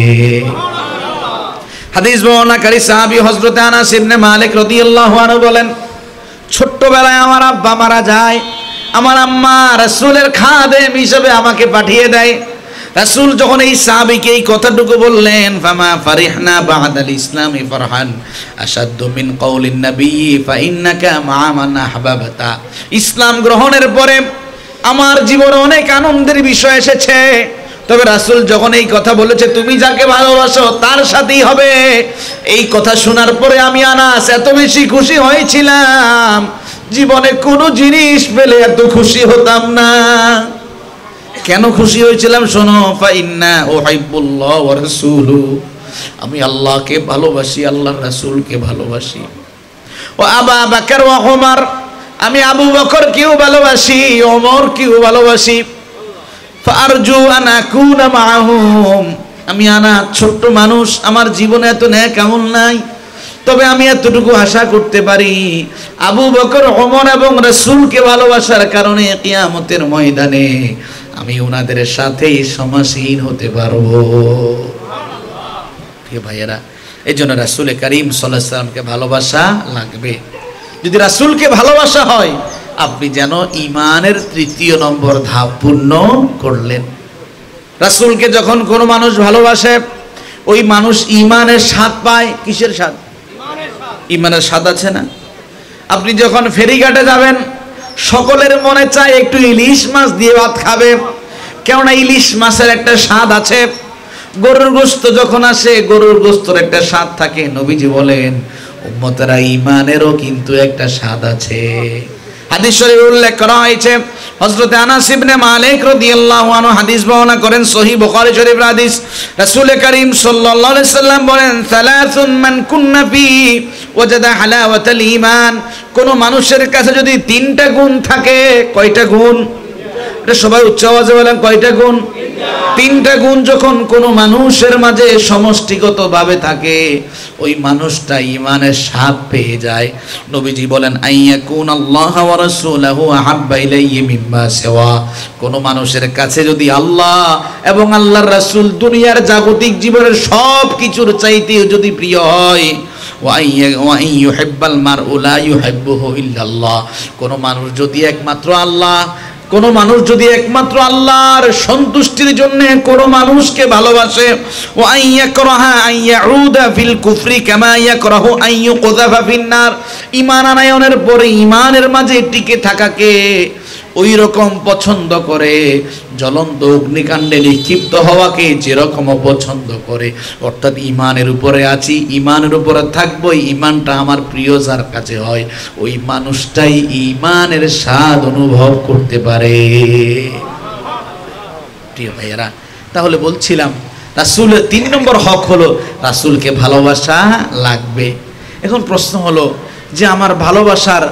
হাদিস বর্ণনাকারী সাহাবী হযরত আনাস ইবনে মালিক রাদিয়াল্লাহু আনহু বলেন, ছোট্টবেলায় আমার আব্বা মারা যায়, আমার আম্মা রাসূলের খাদেম হিসেবে আমাকে পাঠিয়ে দেয়। রাসূল যখন এই সাহাবীকে এই কথাটুকু বললেন, ফামা ফারিহনা বা'দাল ইসলামি ফারহান আশাদ্দু মিন কাউলিন নবী ফা ইন্নাকা মা'a মান আহবাবতা। ইসলাম গ্রহণের পরে আমার জীবনে অনেক আনন্দের বিষয় এসেছে, তবে রাসূল যখন এই কথা বলেছে তুমি যাকে ভালোবাসো তার সাথেই হবে, এই কথা শোনার পরে আমি আনাস এত বেশি খুশি হয়েছিলাম, জীবনে কোনো জিনিস পেলে এত খুশি হতাম না। কেন খুশি হয়েছিলাম শোনো, ফা ইন্না উহিব্বুল্লাহ ওয়া রাসূলুহু, আমি আল্লাহকে ভালোবাসি, আল্লাহর রাসূলকে ভালোবাসি। ও আবু বকর ওয়া ওমর, আমি আবু বকরকেও ভালোবাসি, ওমরকেও ভালোবাসি। ফারজু আন আকুনা মাআহুম, আমি ছোট্ট মানুষ, আমার জীবনে এত নেক আমল নাই, তবে আমি এতটুকু আশা করতে পারি আবু বকর, ওমর এবং রাসূলকে ভালোবাসার কারণে কিয়ামতের ময়দানে আমি ওনাদের সাথেই সমাসীন হতে পারবো। প্রিয় ভাইয়েরা, এই জন্য রাসূল কারীম সাল্লাল্লাহু আলাইহি ওয়াসাল্লামকে ভালোবাসা লাগবে। যদি রাসূলকে ভালোবাসা হয়, আপনি যেন ঈমানের ৩য় নম্বর ধাপ পূর্ণ করলেন। রাসূলকে যখন কোনো মানুষ ভালোবাসে, ওই মানুষ ঈমানের স্বাদ পায়। কিসের স্বাদ? ঈমানের স্বাদ আছে না? আপনি যখন ফেরিঘাটে যাবেন, সকলের মনে চায় একটু ইলিশ মাছ দিয়ে ভাত খাবে, কেননা ইলিশ মাছের একটা স্বাদ আছে। গরুর গোশত যখন আসে, গরুর গোশতের একটা স্বাদ থাকে। নবীজি বলেন উম্মতেরা ঈমানেরও কিন্তু একটা স্বাদ আছে। হাদিস শরীফে উল্লেখ করা হয়েছে, হযরত আনাস ইবনে মালিক রাদিয়াল্লাহু আনহু হাদিস বর্ণনা করেন, সহিহ বুখারী শরীফের হাদিস। রাসূল করিম সাল্লাল্লাহু আলাইহি সাল্লাম বলেন, সালাসুন মান কুন্না ফি ওয়াজাদা হালাওয়াতাল ঈমান। কোন মানুষের কাছে যদি তিনটা গুণ থাকে, কয়টা গুণ? এটা সবাই উচ্চ আওয়াজে বলেন, কয়টা গুণ? তিনটা গুণ যখন কোন মানুষের মাঝে সমষ্টিগতভাবে থাকে, ওই মানুষটা ঈমানের স্বাদ পেয়ে যায়। নবীজি বলেন আইয়াকুন আল্লাহ ওয়া রাসূলুহু আহাব্বা ইলাইহি মিম্মা সিওয়া। কোন মানুষের কাছে যদি আল্লাহ এবং আল্লাহর রাসূল দুনিয়ার জাগতিক জীবনের সব কিছুর চাইতেও যদি প্রিয় হয়, ওয়া ইউহিব্বাল মারউ লা ইউহিব্বুহু ইল্লাল্লাহ। কোন মানুষ যদি একমাত্র আল্লাহ, কোন মানুষ যদি একমাত্র আল্লাহর সন্তুষ্টির জন্য কোন মানুষকে ভালোবাসে, ও আইয়াকরাহা আইয়াউদা ফিল কুফরি কামা ইয়াকরাহু আইয়ুকযাফা ফিন্নার। ঈমান আনয়নের পরে ঈমানের মাঝে টিকে থাকাকে ওই রকম পছন্দ করে, জ্বলন্ত অগ্নিকাণ্ডে নিক্ষিপ্ত হওয়াকে যেরকম পছন্দ করে। অর্থাৎ ঈমানের উপরে আছি, ঈমানের উপরে থাকবো, ঈমানটা আমার প্রিয় যার কাছে হয়, ওই মানুষটাই ঈমানের স্বাদ অনুভব করতে পারে। প্রিয় ভাইয়েরা, তাহলে বলছিলাম রাসূলের 3 নম্বর হক হলো রাসূলকে ভালোবাসা লাগবে। এখন প্রশ্ন হলো যে আমার ভালোবাসার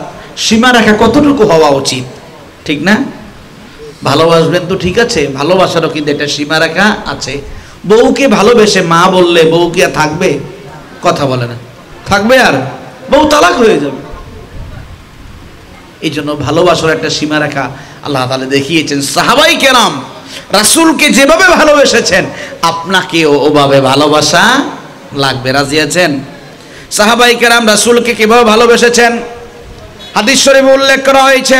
সীমারেখা কতটুকু হওয়া উচিত? ঠিক না? ভালোবাসবেন তো ঠিক আছে, ভালোবাসারও কিন্তু একটা সীমারেখা আছে। বউকে ভালোবেসে মা বললে বউ কি আর থাকবে? কথা বলে না, থাকবে? আর বউ তালাক হয়ে যাবে। এই জন্য ভালোবাসার একটা সীমারেখা আল্লাহ তাআলা দেখিয়েছেন। সাহাবাই কেরাম রাসূলকে যেভাবে ভালোবেসেছেন, আপনাকেও ওভাবে ভালোবাসা লাগবে। রাজি আছেন? সাহাবাই কেরাম রাসূলকে কিভাবে ভালোবেসেছেন হাদিস শরীফে উল্লেখ করা হয়েছে।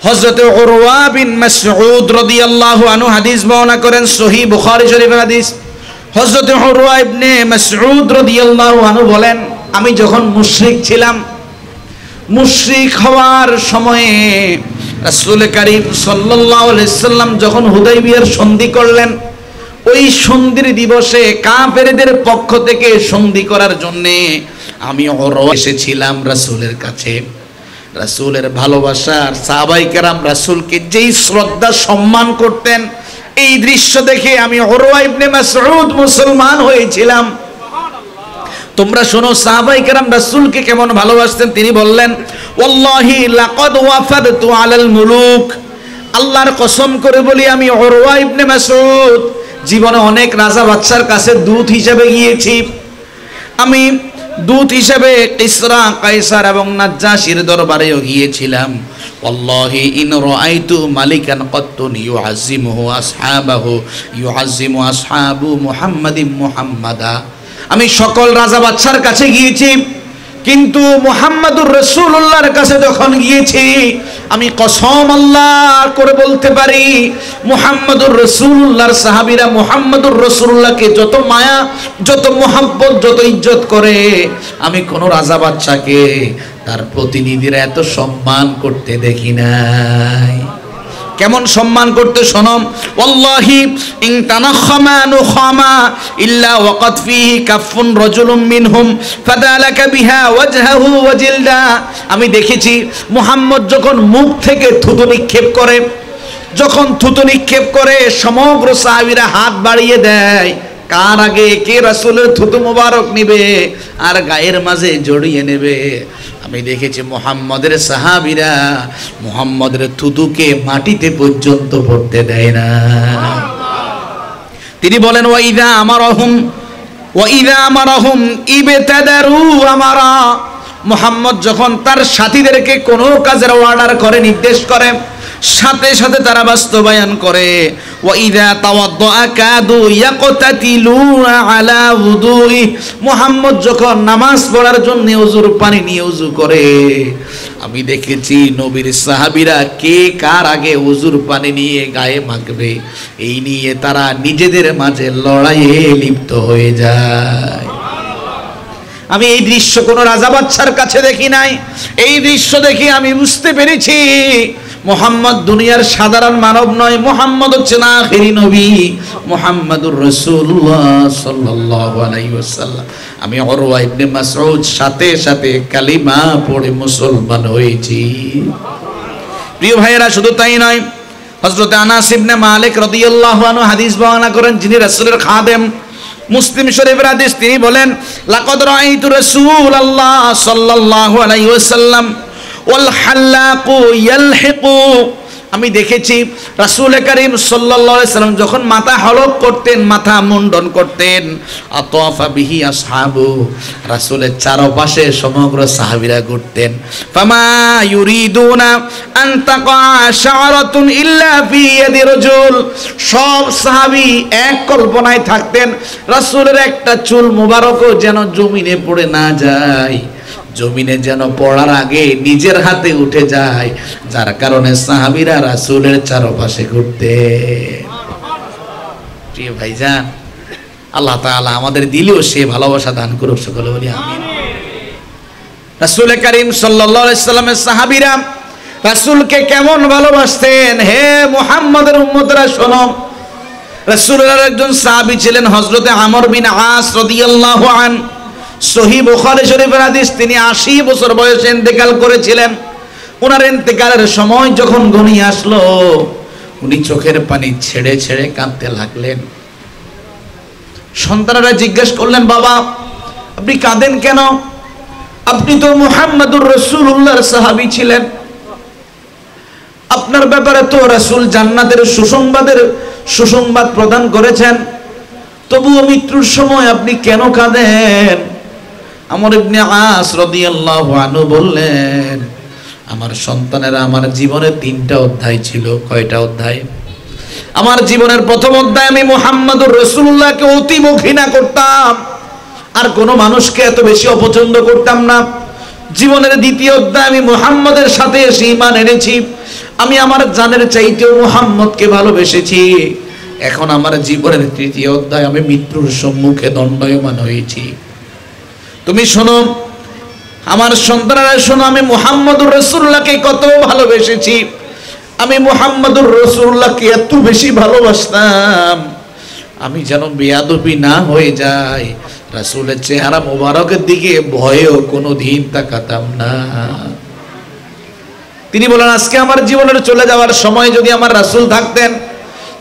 হযরত উরওয়া বিন মাসউদ রাদিয়াল্লাহু আনহু হাদিস বর্ণনা করেন, সহিহ বুখারী শরীফের হাদিস। হযরত উরওয়া ইবনে মাসউদ রাদিয়াল্লাহু আনহু বলেন, আমি যখন মুশরিক ছিলাম, মুশরিক হওয়ার সময়ে রাসূল করিম সাল্লাল্লাহু আলাইহি সাল্লাম যখন হুদাইবিয়ার সন্ধি করলেন, ওই সন্ধির দিবসে কাফেরদের পক্ষ থেকে সন্ধি করার জন্য আমি উরওয়া এসেছিলাম রাসূলের কাছে। রাসূলের ভালোবাসার সাহাবায়ে কেরাম রাসূলকে যেই শ্রদ্ধা সম্মান করতেন, এই দৃশ্য দেখে আমি উরওয়া ইবনে মাসউদ মুসলমান হয়েছিলাম। তোমরা শোনো সাহাবায়ে কেরাম রাসূলকে কেমন ভালোবাসতেন। তিনি বললেন, ওয়াল্লাহি লাকাদ ওয়াফাদতু আলাল মুলুক। আল্লাহর কসম করে বলি, আমি উরওয়া ইবনে মাসউদ জীবনে অনেক রাজা বাদশার কাছে দূত হিসেবে গিয়েছি। আমি দূত হিসেবে কিসরা, কায়সার এবং নাজ্জাশীর দরবারেও গিয়েছিলাম। ওয়াল্লাহি ইন রাআইতু মালিকান কাত্তুন ইউআযিমুহু আসহাবাহু ইউআযিমু আসহাবু মুহাম্মাদিন মুহাম্মাদা। আমি সকল রাজা বাদশার কাছে গিয়েছি, কিন্তু মুহাম্মাদুর রাসূলুল্লাহর কাছে যখন গিয়েছি, আমি কসম আল্লাহ করে বলতে পারি, মুহাম্মাদুর রাসূলুল্লাহর সাহাবীরা মুহাম্মাদুর রাসূলুল্লাহকে যত মায়া, যত মুহাব্বত, যত ইজ্জত করে, আমি কোন রাজা বাদশাকে তার প্রতিনিধিরা এত সম্মান করতে দেখি নাই। কেমন সম্মান করতে শোনো, ওয়াল্লাহি ইন তানাখামা নুখামা ইল্লা ওয়াকাত ফিহি কাফুন রাজুলুম মিনহুম ফাদালাকা বিহা ওয়াজহাহু ওয়া জিলদা। আমি দেখেছি মুহাম্মদ যখন মুখ থেকে থুতু নিক্ষেপ করে, যখন থুতু নিক্ষেপ করে সমগ্র সাহাবীরা হাত বাড়িয়ে দেয়। কার আগে কে রাসূলের থুতু মোবারক নেবে আর গায়ের মাঝে জড়িয়ে নেবে। আমি দেখেছি মুহাম্মদের সাহাবীরা মুহাম্মদের থুতুকে মাটিতে পর্যন্ত পড়তে দেয় না। তিনি বলেন, ওয়াইদা আমারাহুম ইবতাদারু আমারা। মুহাম্মদ যখন তার সাথীদেরকে কোনো কাজের অর্ডার করে, নির্দেশ করে, সাথে সাথে তারা বাস্তবায়ন করে। ওয়াইদা তাওয়াদ্দা কাদু ইয়াকতাতিলুনা আলা উযুই। মুহাম্মদ যখন নামাজ পড়ার জন্য ওযুর পানি নিয়ে ওযু করে, আমি দেখেছি নবীর সাহাবীরা কে কার আগে ওযুর পানি নিয়ে গায়ে মাখবে, এই নিয়ে তারা নিজেদের মাঝে লড়াইয়ে লিপ্ত হয়ে যায়। আমি এই দৃশ্য কোন রাজা বাদশার কাছে দেখি নাই। এই দৃশ্য দেখে আমি বুঝতে পেরেছি মুহাম্মদ দুনিয়ার সাধারণ মানব নয়, মুহাম্মদ হচ্ছেন আখেরি নবী, মুহাম্মাদুর রাসূলুল্লাহ সাল্লাল্লাহু আলাইহি ওয়াসাল্লাম। আমি উরওয়া ইবনে মাসউদ সাথে সাথে কালিমা পড়ে মুসলমান হয়েছি। প্রিয় ভাইয়েরা, শুধু তাই নয়, হযরত আনাস ইবনে মালিক রাদিয়াল্লাহু আনহু হাদিস বর্ণনা করেন, যিনি রাসূলের খাদেম। মুসলিম শরীফের হাদিস, তিনি বলেন, লাকাদ রাআইতু রাসূলুল্লাহ সাল্লাল্লাহু আলাইহি ওয়াসাল্লাম ওয়াল হাল্লাকু ইয়ালহিকু, আমি দেখেছি রাসূল করিম সাল্লাল্লাহু আলাইহি সাল্লাম যখন মাথা হলক করতেন, মাথা মুন্ডন করতেন, আতাফা বিহি আসহাবু, রাসূলের চারপাশে সমগ্র সাহাবীরা ঘুরতেন। ফামা ইউরিদুনা আন তাকা শা'রাতুন ইল্লা ফি ইয়াদি রাজুল, সব সাহাবী এক কল্পনায় থাকতেন রাসূলের একটা চুল মোবারকও যেন জমিনে পড়ে না যায়, জমিনে যেন পড়ার আগে নিজের হাতে উঠে যায়, যার কারণে সাহাবীরা রাসূলের চারপাশে ঘুরতে। প্রিয় ভাইজান, আল্লাহ তাআলা আমাদের দিলেও সে ভালোবাসা দান করুক, সকলে বলি আমিন। রাসূল করিম সাল্লাল্লাহু আলাইহি সাল্লামের সাহাবীরা রাসূলকে কেমন ভালোবাসতেন, হে মুহাম্মদের উম্মতরা শোনো। রাসূলের একজন সাহাবী ছিলেন হযরতে আমর বিন আস রাদিয়াল্লাহু আনহু, সহিহ বুখারী শরীফের হাদিস, তিনি 80 বছর বয়সে ইন্তেকাল করেছিলেন। ওনার ইন্তেকালের সময় যখন ঘনিয়ে আসলো, উনি চোখের পানি ছেড়ে ছেড়ে কাঁদতে লাগলেন। সন্তানেরা জিজ্ঞেস করলেন, বাবা আপনি কাঁদেন কেন? আপনি তো মুহাম্মাদুর রাসূলুল্লাহর সাহাবী ছিলেন, আপনার ব্যাপারে তো রাসূল জান্নাতের সুসংবাদ প্রদান করেছেন, তবুও মৃত্যুর সময় আপনি কেন কাঁদেন? আমর ইবনে আস রাদিয়াল্লাহু আনহু বললেন, আমার সন্তানেরা আমার জীবনে 3টা অধ্যায় ছিল। কয়টা অধ্যায়? আমার জীবনের প্রথম অধ্যায় আমি মুহাম্মাদুর রাসূলুল্লাহকে অতীব ঘৃণা করতাম, আর কোনো মানুষকে এত বেশি অপছন্দ করতাম না। জীবনের দ্বিতীয় অধ্যায় আমি মুহাম্মাদের সাথে এসে ঈমান এনেছি, আমি আমার জানের চাইতেও মুহাম্মদকে ভালোবেসেছি। এখন আমার জীবনের তৃতীয় অধ্যায়, আমি মৃত্যুর সম্মুখে দণ্ডায়মান হয়েছি। তুমি শোনো, আমার সন্তানেরা শোনো, আমি মুহাম্মাদুর রাসূলুল্লাহকে কত ভালোবেসেছি। আমি মুহাম্মাদুর রাসূলুল্লাহকে এত বেশি ভালোবাসতাম, আমি যেন বেয়াদবি না হয়ে যায়, রাসূলের চেহারা মোবারকের দিকে ভয়েও কোনোদিন তাকাতাম না। তিনি বলেন, আজকে আমার জীবনের চলে যাওয়ার সময় যদি আমার রাসূল থাকতেন,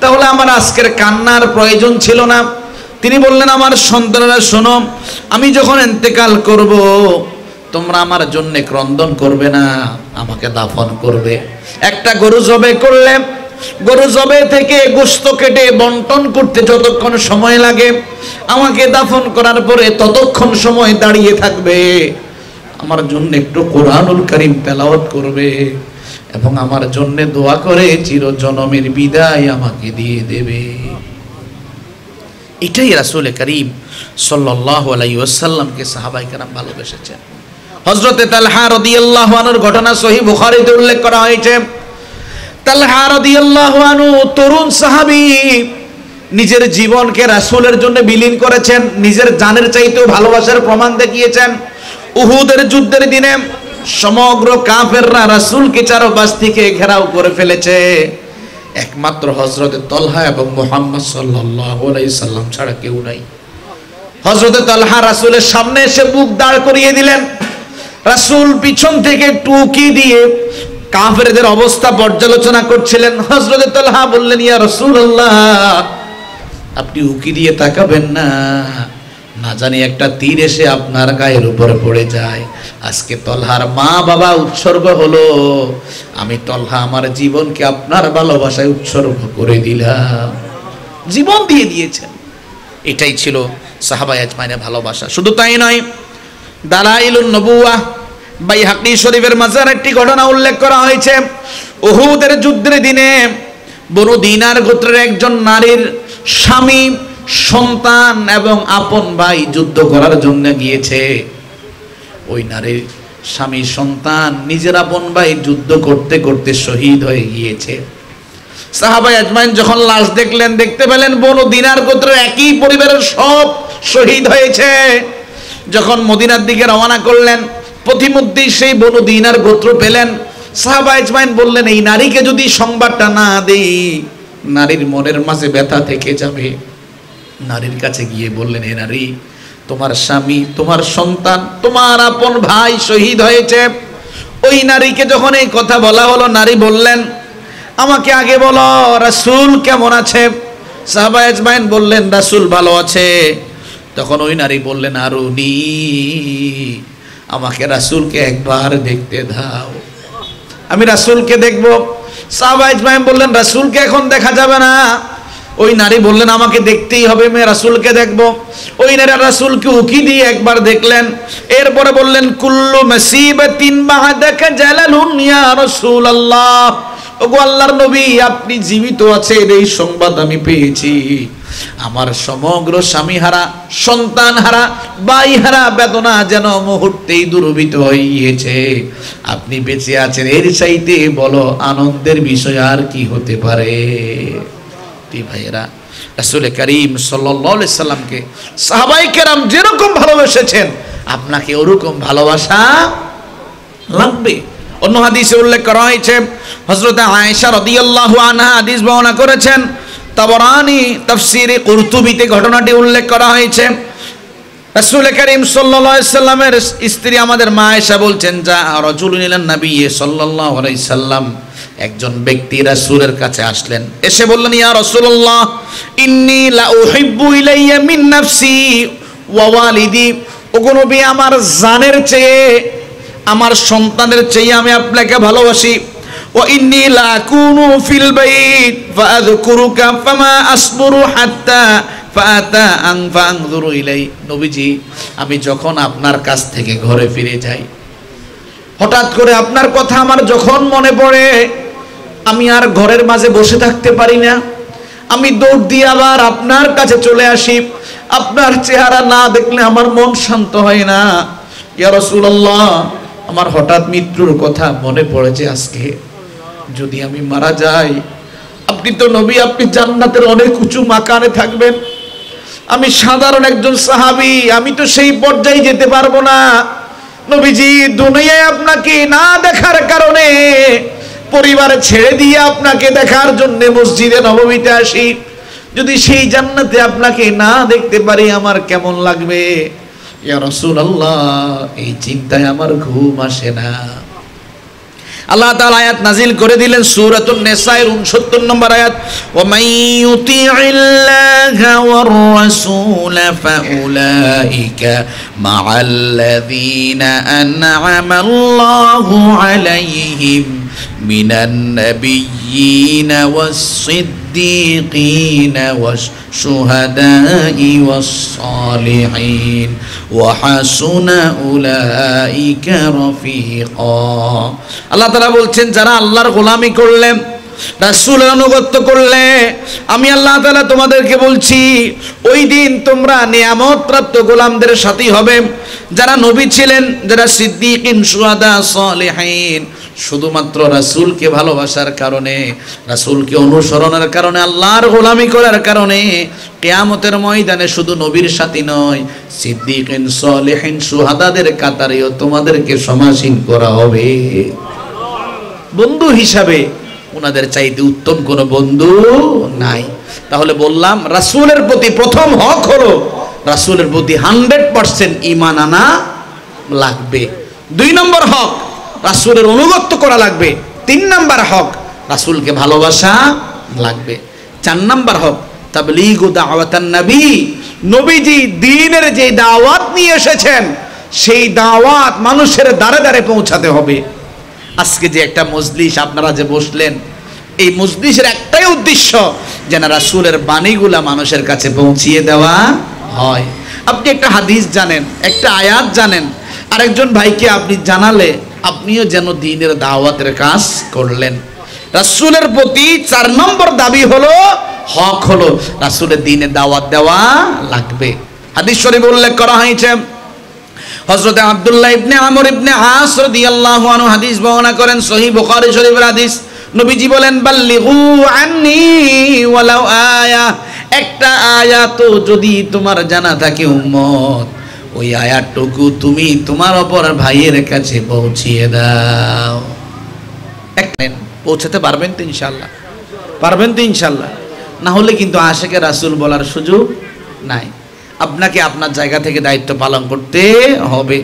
তাহলে আমার আজকের কান্নার প্রয়োজন ছিল না। তিনি বললেন, আমার সন্তানেরা শোনো, আমি যখন ইন্তেকাল করব, তোমরা আমার জন্য ক্রন্দন করবে না, আমাকে দাফন করবে। একটা গরু জবে করলে, গরু জবে থেকে গোশত কেটে বন্টন করতে যতক্ষণ সময় লাগে, আমাকে দাফন করার পরে ততক্ষণ সময় দাঁড়িয়ে থাকবে, আমার জন্য একটু কোরআনুল কারীম তেলাওয়াত করবে এবং আমার জন্য দোয়া করে চিরজনমের বিদায় আমাকে দিয়ে দেবে। এটাই রাসূল করিম সাল্লাল্লাহু আলাইহি ওয়াসাল্লামকে সাহাবায়ে কেরাম ভালোবেসেছেন। হযরতে তালহা রাদিয়াল্লাহু আনহুর ঘটনা সহিহ বুখারীতে উল্লেখ করা হয়েছে। তালহা রাদিয়াল্লাহু আনহু তরুণ সাহাবী, নিজের জীবনকে রাসূলের জন্য বিলীন করেছেন, নিজের জানের চাইতেও ভালোবাসার প্রমাণ দেখিয়েছেন। উহুদের যুদ্ধের দিনে সমগ্র কাফেররা রাসূলকে চারপাশ থেকে ঘেরাও করে ফেলেছে, একমাত্র হযরতে তালহা এবং মুহাম্মদ সাল্লাল্লাহু আলাইহি সাল্লাম ছাড়া কেউ নাই। হযরতে তালহা রাসূলের সামনে এসে বুক দাঁড় করিয়ে দিলেন। রাসূল পিছন থেকে টুকি দিয়ে কাফেরদের অবস্থা পর্যালোচনা করছিলেন। হযরতে তালহা বললেন, ইয়া রাসূলুল্লাহ, আপনি উকি দিয়ে তাকাবেন না, না জানি একটা তীর এসে আপনার গায়ের উপরে পড়ে যায়। আজকে তলহার মা বাবা উৎসর্গ হলো, আমি তলহা আমার জীবনকে আপনার ভালোবাসায় উৎসর্গ করে দিলাম। জীবন দিয়ে দিয়েছেন। এটাই ছিল সাহাবায়ে আজমাইনের ভালোবাসা। শুধু তাই নয়, দালাইলুন নবুওয়াহ বাইহাকী শরীফের মাঝার একটি ঘটনা উল্লেখ করা হয়েছে। উহুদের যুদ্ধের দিনে বনু দিনার গোত্রের একজন নারীর স্বামী, সন্তান এবং আপন ভাই যুদ্ধ করার জন্য গিয়েছে। ওই নারীর স্বামী, সন্তান, নিজের আপন ভাই যুদ্ধ করতে করতে শহীদ হয়ে গিয়েছে। সাহাবায়ে আজমাইন যখন লাশ দেখলেন, দেখতে পেলেন বনু দিনার গোত্রের একই পরিবারের সব শহীদ হয়েছে। যখন মদিনার দিকে রওনা করলেন, পথিমধ্যেই সেই বনু দিনার গোত্র পেলেন, সাহাবা আজমাইন বললেন, এই নারীকে যদি সংবাদটা না দেই, নারীর মনের মাঝে ব্যথা থেকে যাবে। নারীর কাছে গিয়ে বললেন, হে নারী, তোমার স্বামী, তোমার সন্তান, তোমার আপন ভাই শহীদ হয়েছে। ওই নারীকে যখন এই কথা বলা হলো, নারী বললেন, আমাকে আগে বলো রাসূল কেমন আছে? সাহাবা আজমাইন বললেন, রাসূল ভালো আছে। তখন ওই নারী বললেন, আরুনি, আমাকে রাসূলকে একবার দেখতে দাও, আমি রাসূলকে দেখব। সাহাবা আজমাইন বললেন, রাসূলকে এখন দেখা যাবে না। ওই নারী বললেন, আমাকে দেখতেই হবে, আমি রাসূলকে দেখব। ওই নারী রাসূলকে উকি দিয়ে একবার দেখলেন, এরপরে বললেন, কুল্লু মাসিবাতিন বা'দাকা জালালুন ইয়া রাসূলুল্লাহ। ওগো আল্লাহর নবী, আপনি জীবিত আছেন এই সংবাদ আমি পেয়েছি। আমার সমগ্র স্বামীহারা, সন্তানহারা, ভাইহারা বেদনা যেন মুহূর্তেই দূরীভূত হয়ে গিয়েছে। আপনি বেঁচে আছেন, এর চাইতে বলো আনন্দের বিষয় আর কি হতে পারে? ভাইয়েরা, রাসূল করিম সাল্লাল্লাহু আলাইহি সাল্লামকে সাহাবায়ে কেরাম যেরকম ভালোবেসেছেন, আপনাকে ওরকম ভালোবাসা লাগবে। অন্য হাদিসে উল্লেখ করা হয়েছে, হযরত আয়েশা রাদিয়াল্লাহু আনহা হাদিস বর্ণনা করেছেন, তাবরানী তাফসীরে কুরতুবীতে ঘটনাটি উল্লেখ করা হয়েছে। রাসূল করিম সাল্লাল্লাহু আলাইহি সাল্লামের স্ত্রী আমাদের মা আয়েশা বলছেন, যা রাজুলুন ইলান নবী সাল্লাল্লাহু আলাইহি সাল্লাম, একজন ব্যক্তি রাসূলের কাছে আসলেন, এসে বললেন, ইয়া রাসূলুল্লাহ, ইন্নী লা উহিব্বু ইলাইয়া মিন নাফসি ওয়া ওয়ালিদি। ওগো নবী, আমার জানের চেয়ে, আমার সন্তানের চেয়ে আমি আপনাকে ভালোবাসি। ওয়া ইন্নী লা আকুনু ফিল বাইত ফাআযকুরুকা ফামা আসবুরু হাত্তা ফাআতা ফাআনযুরু ইলাই। নবীজি, আমি যখন আপনার কাছ থেকে ঘরে ফিরে যাই, হঠাৎ করে আপনার কথা আমার যখন মনে পড়ে, আমি আর ঘরের মাঝে বসে থাকতে পারি না, আমি দৌড় দিয়ে আবার আপনার কাছে চলে আসি। আপনার চেহারা না দেখলে আমার মন শান্ত হয় না। ইয়া রাসূলুল্লাহ, আমার হঠাৎ মৃত্যুর কথা মনে পড়েছে। আজকে যদি আমি মারা যাই, আপনি তো নবী, আপনি জান্নাতের অনেক উঁচু মাকানে থাকবেন, আমি সাধারণ একজন সাহাবী, আমি তো সেই পর্যায়ে যেতে পারবো না। নবীজি, দুনিয়ায় আপনাকে না দেখার কারণে পরিবারে ছেড়ে দিয়ে আপনাকে দেখার জন্য মসজিদে নববীতে আসি। যদি সেই জান্নাতে আপনাকে না দেখতে পারি, আমার কেমন লাগবে? ইয়া রাসূলুল্লাহ, এই চিন্তায় আমার ঘুম আসে না। আল্লাহ তাআলা আয়াত নাজিল করে দিলেন সূরাতুন নিসায়ের 69 নম্বর আয়াত, ওয়া মান ইউতি'ইল্লাহা ওয়ার রাসূল ফাউলাইকা মা'আল্লাযীনা আন'আমা আল্লাহু আলাইহিম মিনান নাবিয়্যিনা ওয়াস-সিদ্দীকিনা ওয়াশ-শুহাদা'i ওয়াস-সালিহিন ওয়া হাসুনা উলাইকা রাফীকা। আল্লাহ তাআলা বলছেন, যারা আল্লাহর গোলামি করলে, রাসূলের আনুগত্য করলে, আমি আল্লাহ তাআলা তোমাদেরকে বলছি, ওই দিন তোমরা নিয়ামত প্রাপ্ত গোলামদের সাথী হবে, যারা নবী ছিলেন, যারা সিদ্দীকিন, শুহাদা, সালিহিন। শুধুমাত্র রাসূলকে ভালোবাসার কারণে, রাসূলকে অনুসরণের কারণে, আল্লাহর গোলামি করার কারণে কিয়ামতের ময়দানে শুধু নবীর সাথী নয়, সিদ্দীকিন, সালিহিন, শুহাদাদের কাতারেও তোমাদেরকে সমাসীন করা হবে। বন্ধু হিসাবে ওনাদের চাইতে উত্তম কোনো বন্ধু নাই। তাহলে বললাম, রাসূলের প্রতি প্রথম হক হলো রাসূলের প্রতি 100% ঈমান আনা লাগবে। 2 নম্বর হক, রাসূলের অনুগত্য করা লাগবে। 3 নম্বর হক, রাসূলকে ভালোবাসা লাগবে। 4 নম্বর হক, তাবলীগু দাওয়াতান নবী। নবীজি দ্বীনের যে দাওয়াত নিয়ে এসেছেন, সেই দাওয়াত মানুষের দ্বারে দ্বারে পৌঁছাতে হবে। আজকে যে একটা মজলিস আপনারা যে বসলেন, এই মজলিসের একটাই উদ্দেশ্য, যেন রাসূলের বাণীগুলা মানুষের কাছে পৌঁছিয়ে দেওয়া হয়। আপনি একটা হাদিস জানেন, একটা আয়াত জানেন, আরেকজন ভাইকে আপনি জানালে আপনিও যেন দ্বীনের দাওয়াতের কাজ করলেন। রাসূলের প্রতি 4 নম্বর দাবি হলো, হক হলো, রাসূলের দ্বীনের দাওয়াত দেওয়া লাগবে। হাদিস শরীফে উল্লেখ করা হয়েছে, হযরত আব্দুল্লাহ ইবনে আমর ইবনে আস রাদিয়াল্লাহু আনহু হাদিস বর্ণনা করেন, সহিহ বুখারী শরীফের হাদিস। নবীজি বলেন, বাল্লিগু আন্নী ওয়ালাউ আয়া। একটা আয়াতও যদি তোমার জানা থাকে উম্মত, ওই আয়াতটুকু তুমি তোমার অপর ভাইয়ের কাছে পৌঁছিয়ে দাও। পৌঁছাতে পারবেন তো ইনশাআল্লাহ? পারবেন তো ইনশাআল্লাহ? না হলে কিন্তু আশিকে রাসূল বলার সুযোগ নাই। আপনাকে আপনার জায়গা থেকে দায়িত্ব পালন করতে হবে।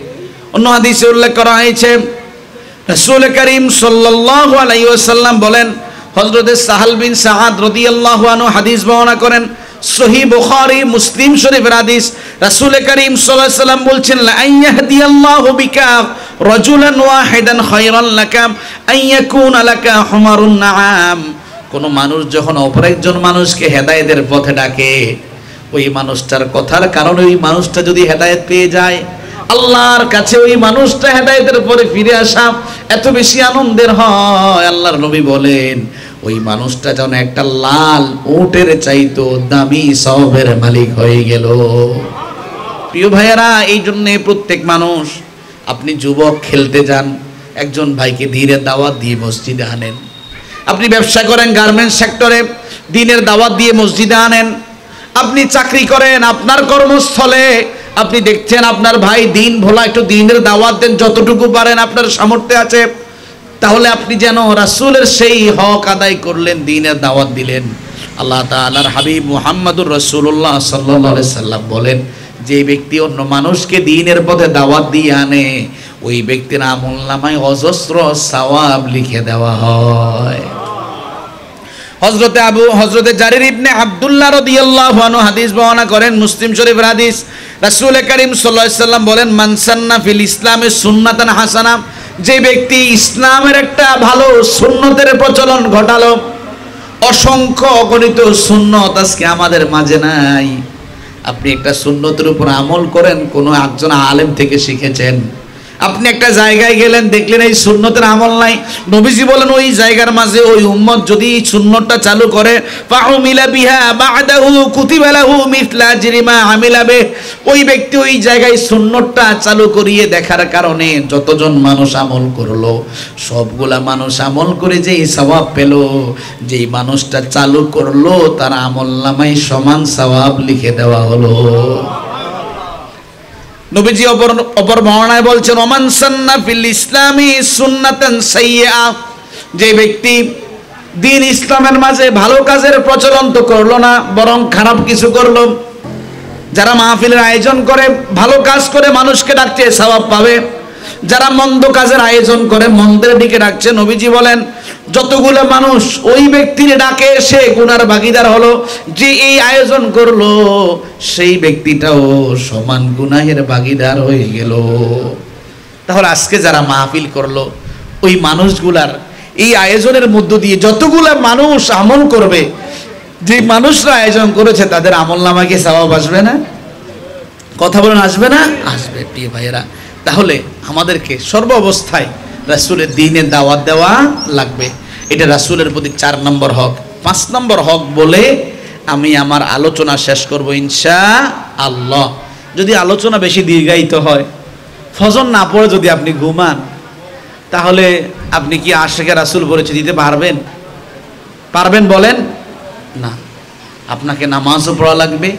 অন্য হাদিসে উল্লেখ করা হয়েছে, রাসূল করিম সাল্লাল্লাহু আলাইহি ওয়াসাল্লাম বলেন, হযরত সাহাল বিন সাআদ রাদিয়াল্লাহু আনহু হাদিস বর্ণনা করেন, সহিহ বুখারী মুসলিম শরীফের হাদিস, রাসূল করিম সাল্লাল্লাহু আলাইহি ওয়াসাল্লাম বলছেন, লা আইয়াহদিয়াল্লাহু বিকা রাজুলান ওয়াহিদান খায়রান লাকা আইয়াকুনা লাকা হুমারুন নাআম। কোন মানুষ যখন অপর একজন মানুষকে হেদায়েতের পথে ডাকে, ওই মানুষটার কথার কারণে ওই মানুষটা যদি হেদায়েত পেয়ে যায়, আল্লাহর কাছে ওই মানুষটা হেদায়েতের পরে ফিরে আসা এত বেশি আনন্দের হয়। আল্লাহর নবী বলেন, ওই মানুষটা যেন একটা লাল উটের চাইতো দামি সওয়াবের মালিক হয়ে গেল। প্রিয় ভাইয়েরা, এই জন্য প্রত্যেক মানুষ, আপনি যুবক খেলতে যান, একজন ভাইকে দ্বীনের দাওয়াত দিয়ে মসজিদে আনেন। আপনি ব্যবসা করেন গার্মেন্টস সেক্টরে, দ্বীনের দাওয়াত দিয়ে মসজিদে আনেন। আপনি চাকরি করেন, আপনার কর্মস্থলে আপনি দেখছেন আপনার ভাই দিন ভোলা, একটু দ্বীনের দাওয়াত দেন যতটুকু পারেন, আপনার সামর্থ্য আছে। তাহলে আপনি যেন রাসূলের সেই হক আদায় করলেন, দ্বীনের দাওয়াত দিলেন। আল্লাহ তাআলার হাবিব মুহাম্মদুর রাসূলুল্লাহ সাল্লাল্লাহু আলাইহি সাল্লাম বলেন, যে ব্যক্তি অন্য মানুষকে দ্বীনের পথে দাওয়াত দিয়ে আনে, ওই ব্যক্তির আমলনামায় অজস্র সওয়াব লিখে দেওয়া হয়। হযরতে জারির ইবনে আব্দুল্লাহ রাদিয়াল্লাহু আনহু হাদিস বর্ণনা করেন, মুসলিম শরীফের হাদিস, রাসূল করিম সাল্লাল্লাহু আলাইহি সাল্লাম বলেন, মান সান্না ফিল ইসলামে সুন্নাতান হাসানা, যে ব্যক্তি ইসলামের একটা ভালো সুন্নতের প্রচলন ঘটালো। অসংখ্য অগণিত সুন্নত আজকে আমাদের মাঝে নাই। আপনি একটা সুন্নতের উপর আমল করেন, কোনো একজন আলেম থেকে শিখেছেন। আপনি একটা জায়গায় গেলেন, দেখলেন এই সুন্নতের আমল নাই, নবীজি বলেন ওই জায়গার মাঝে ওই উম্মত যদি এই সুন্নতটা চালু করে, ফাউমিলা বিহা বা'দাহু কুতিবা লাহু মিথলা আজরি মা আমিলা বিহি, ওই ব্যক্তি ওই জায়গায় সুন্নতটা চালু করিয়ে দেখার কারণে যতজন মানুষ আমল করলো, সবগুলা মানুষ আমল করে যেই সওয়াব পেল, যেই মানুষটা চালু করলো তার আমলনামায় সমান সওয়াব লিখে দেওয়া হলো। নবীজি অপর বর্ণনায় বলছেন, ওমান সান্না ফিল ইসলামি সুন্নাতান সাইয়্যা, যে ব্যক্তি দ্বীন ইসলামের মাঝে ভালো কাজের প্রচলন তো করলো না, বরং খারাপ কিছু করলো। যারা মাহফিলের আয়োজন করে, ভালো কাজ করে মানুষকে ডাকছে, সওয়াব পাবে। যারা মন্দ কাজের আয়োজন করে, মন্দের দিকে ডাকছে, নবীজি বলেন যতগুলো মানুষ ওই ব্যক্তির ডাকে সে গুনার ভাগীদার হলো, যে এই আয়োজন করলো সেই ব্যক্তিটাও সমান গুনাহের ভাগীদার হয়ে গেল। তাহলে আজকে যারা মাহফিল করলো, ওই মানুষগুলার এই আয়োজনের মধ্য দিয়ে যতগুলো মানুষ আমল করবে, যে মানুষরা আয়োজন করেছে তাদের আমলনামায় কি সওয়াব আসবে না? কথা বলেন, আসবে না? আসবে। প্রিয় ভাইয়েরা, তাহলে আমাদেরকে সর্ব অবস্থায় রাসূলের দ্বীনের দাওয়াত দেওয়া লাগবে। এটা রাসূলের প্রতি 4 নম্বর হক। 5 নম্বর হক বলে আমি আমার আলোচনা শেষ করব ইনশাআল্লাহ। যদি আলোচনা বেশি দীর্ঘায়িত হয়, ফজর না পড়ে যদি আপনি ঘুমান, তাহলে আপনি কি আশিকে রাসূল পরিচয় দিতে পারবেন? পারবেন বলেন না। আপনাকে নামাজও পড়া লাগবে,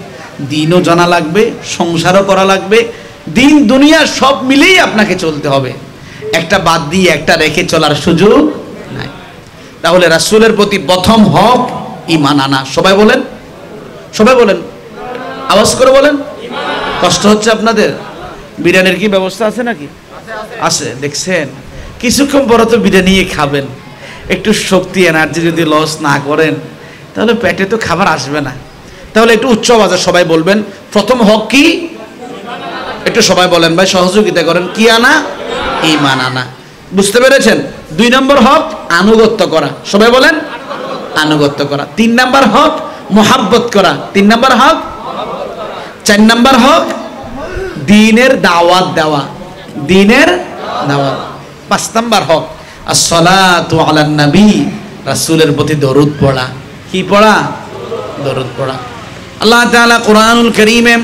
দ্বীনও জানা লাগবে, সংসারও করা লাগবে, দিন দুনিয়া সব মিলেই আপনাকে চলতে হবে। একটা বাদ দিয়ে একটা রেখে চলার সুযোগ নাই। তাহলে রাসূলের প্রতি প্রথম হক ঈমান আনা। সবাই বলেন, সবাই বলেন, আওয়াজ করে বলেন। কষ্ট হচ্ছে আপনাদের? বিরিয়ানির কি ব্যবস্থা আছে নাকি? আছে। দেখছেন, কিছুক্ষণ পরে তো বিরিয়ানি খাবেন। একটু শক্তি এনার্জি যদি লস না করেন, তাহলে পেটে তো খাবার আসবে না। তাহলে একটু উচ্চ আওয়াজে সবাই বলবেন, প্রথম হক কি? একটু সবাই বলেন ভাই, সহযোগিতা করেন। কি আনা? ঈমান আনা। বুঝতে পেরেছেন? 2 নম্বর হক আনুগত্য করা। সবাই বলেন, আনুগত্য করা। 3 নম্বর হক মুহাব্বত করা। 3 নম্বর হক। 4 নম্বর হক দ্বীনের দাওয়াত দেওয়া। দ্বীনের দাওয়াত। 5 নম্বর হক আসসালাতু আলান নবী, রাসূলের প্রতি দরুদ পড়া। কি পড়া? দরুদ পড়া। আল্লাহ তাআলা কোরআনুল কারীমে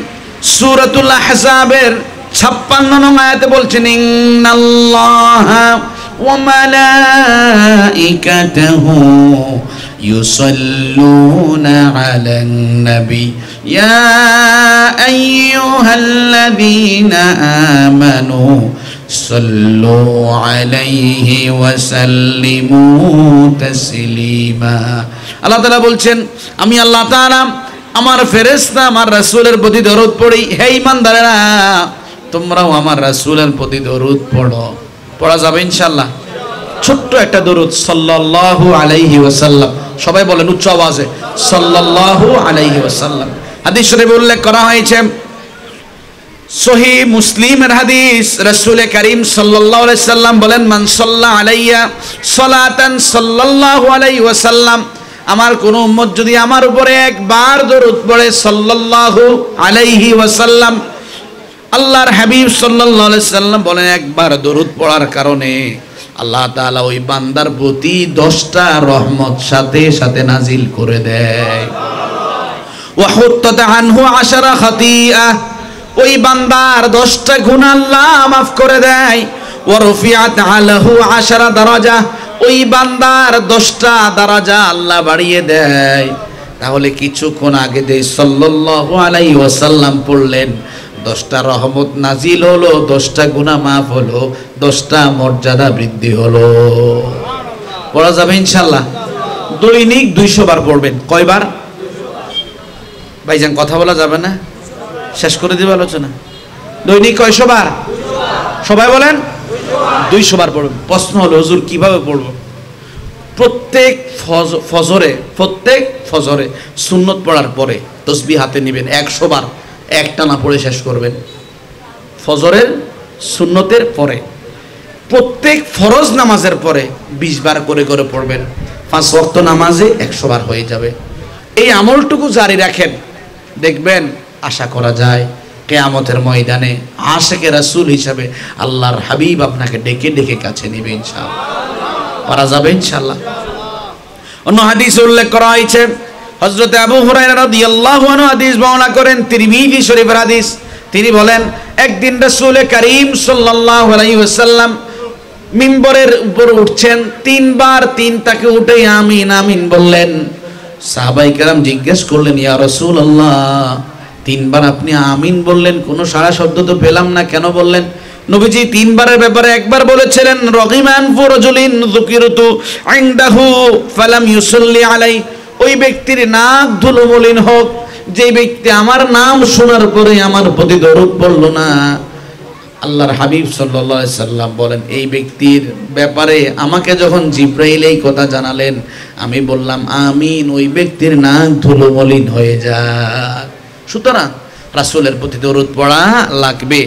সূরাতুল আহজাবের 56 নং আয়াতে বলছেন, ইন্নাল্লাহা ওয়া মালাইকাতাহু ইউসাল্লুনা আলান নবী ইয়া আইয়ুহাল্লাযীনা আমানু সাল্লু আলাইহি ওয়া সাল্লিমু তাসলিমা। আল্লাহ তাআলা বলছেন, আমি আল্লাহ তাআলা আমার ফেরেশতা আমার রাসূলের প্রতি দরুদ পড়ি। হে ঈমানদারেরা, তোমরাও আমার রাসূলের প্রতি দরুদ পড়ো। পড়া যাবে ইনশাআল্লাহ। ছোট্ট একটা দরুদ, সাল্লাল্লাহু আলাইহি ওয়াসাল্লাম। সবাই বলেন উচ্চ আওয়াজে, সাল্লাল্লাহু আলাইহি ওয়াসাল্লাম। হাদিস শরীফে উল্লেখ করা হয়েছে, সহিহ মুসলিমের হাদিস, রাসূল করিম সাল্লাল্লাহু আলাইহি ওয়াসাল্লাম বলেন, মান সাল্লা আলাইয়া সালাতান সাল্লাল্লাহু আলাইহি ওয়াসাল্লাম, আমার কোন উম্মত যদি আমার উপরে একবার দরুদ পড়ে সাল্লাল্লাহু আলাইহি ওয়াসাল্লাম, আল্লাহর হাবিব সাল্লাল্লাহু আলাইহি ওয়াসাল্লাম বলেন একবার দরুদ পড়ার কারণে আল্লাহ তাআলা ওই বান্দার প্রতি 10টা রহমত সাথে সাথে নাজিল করে দেয়। ওয়া হুত্তাত আনহু 10 খাতিয়া, ওই বান্দার 10টা গুনাহ আল্লাহ মাফ করে দেয়। ওয়া রুফিআত আলাহু 10 দারাজা, ওই বান্দার 10টা দারাজা আল্লাহ বাড়িয়ে দেয়। তাহলে কিছুক্ষণ আগে যে সাল্লাল্লাহু আলাইহি ওয়াসাল্লাম পড়লেন, 10টা রহমত নাজিল হলো, 10টা গুনাহ মাফ হলো, 10টা মর্যাদা বৃদ্ধি হলো। পড়া যাবে ইনশাআল্লাহ। দৈনিক 200 বার পড়বেন। কয়বার ভাইজান? কথা বলা যাবে না, শেষ করে দিব আলোচনা। দৈনিক কয়শো বার? সবাই বলেন 200 বার পড়বেন। প্রশ্ন হলো, হুজুর কিভাবে পড়ব? প্রত্যেক ফজরে সুন্নত পড়ার পরে তাসবিহ হাতে নেবেন, 100 বার একটানা পড়ে শেষ করবেন। ফজরের সুন্নতের পরে, প্রত্যেক ফরজ নামাজের পরে 20 বার করে করে পড়বেন। 5 ওয়াক্ত নামাজে 100 বার হয়ে যাবে। এই আমলটুকু জারি রাখেন, দেখবেন আশা করা যায় কিয়ামতের ময়দানে আশিকে রাসূল হিসাবে আল্লাহর হাবিব আপনাকে ডেকে ডেকে কাছে নেবে ইনশাআল্লাহ। পারা যাবে ইনশাআল্লাহ। অন্য হাদিসে উল্লেখ করা হয়েছে, হযরত আবু হুরায়রা রাদিয়াল্লাহু আনহু হাদিস বর্ণনা করেন, তিরমিজি শরীফের হাদিস। তিনি বলেন, একদিন রাসূল করিম সাল্লাল্লাহু আলাইহি ওয়াসাল্লাম মিম্বরের উপর উঠছেন, 3 বার 3টাকে উঠে আমিন আমিন বললেন। সাহাবায়ে কেরাম জিজ্ঞেস করলেন, ইয়া রাসূলুল্লাহ, 3 বার আপনি আমিন বললেন, কোনো সাড়া শব্দ তো পেলাম না, কেন বললেন? নবীজি 3 বারের ব্যাপারে একবার বলেছিলেন, রগিমান ফুরজুলিন যুকিরতু ইনদাহু ফালাম ইউসাল্লি আলাই, ওই ব্যক্তির নাক ধুলো মলিন হোক যে ব্যক্তি আমার নাম শোনার পরে আমার প্রতি দরুদ পড়ল না। আল্লাহর হাবিব সাল্লাল্লাহু আলাইহি সাল্লাম বলেন, এই ব্যক্তির ব্যাপারে আমাকে যখন জিবরাইল এই কথা জানালেন, আমি বললাম আমিন, ওই ব্যক্তির নাক ধুলো মলিন হয়ে যায়। সুতরাং রাসূলের প্রতি দরুদ পড়া লাগবে।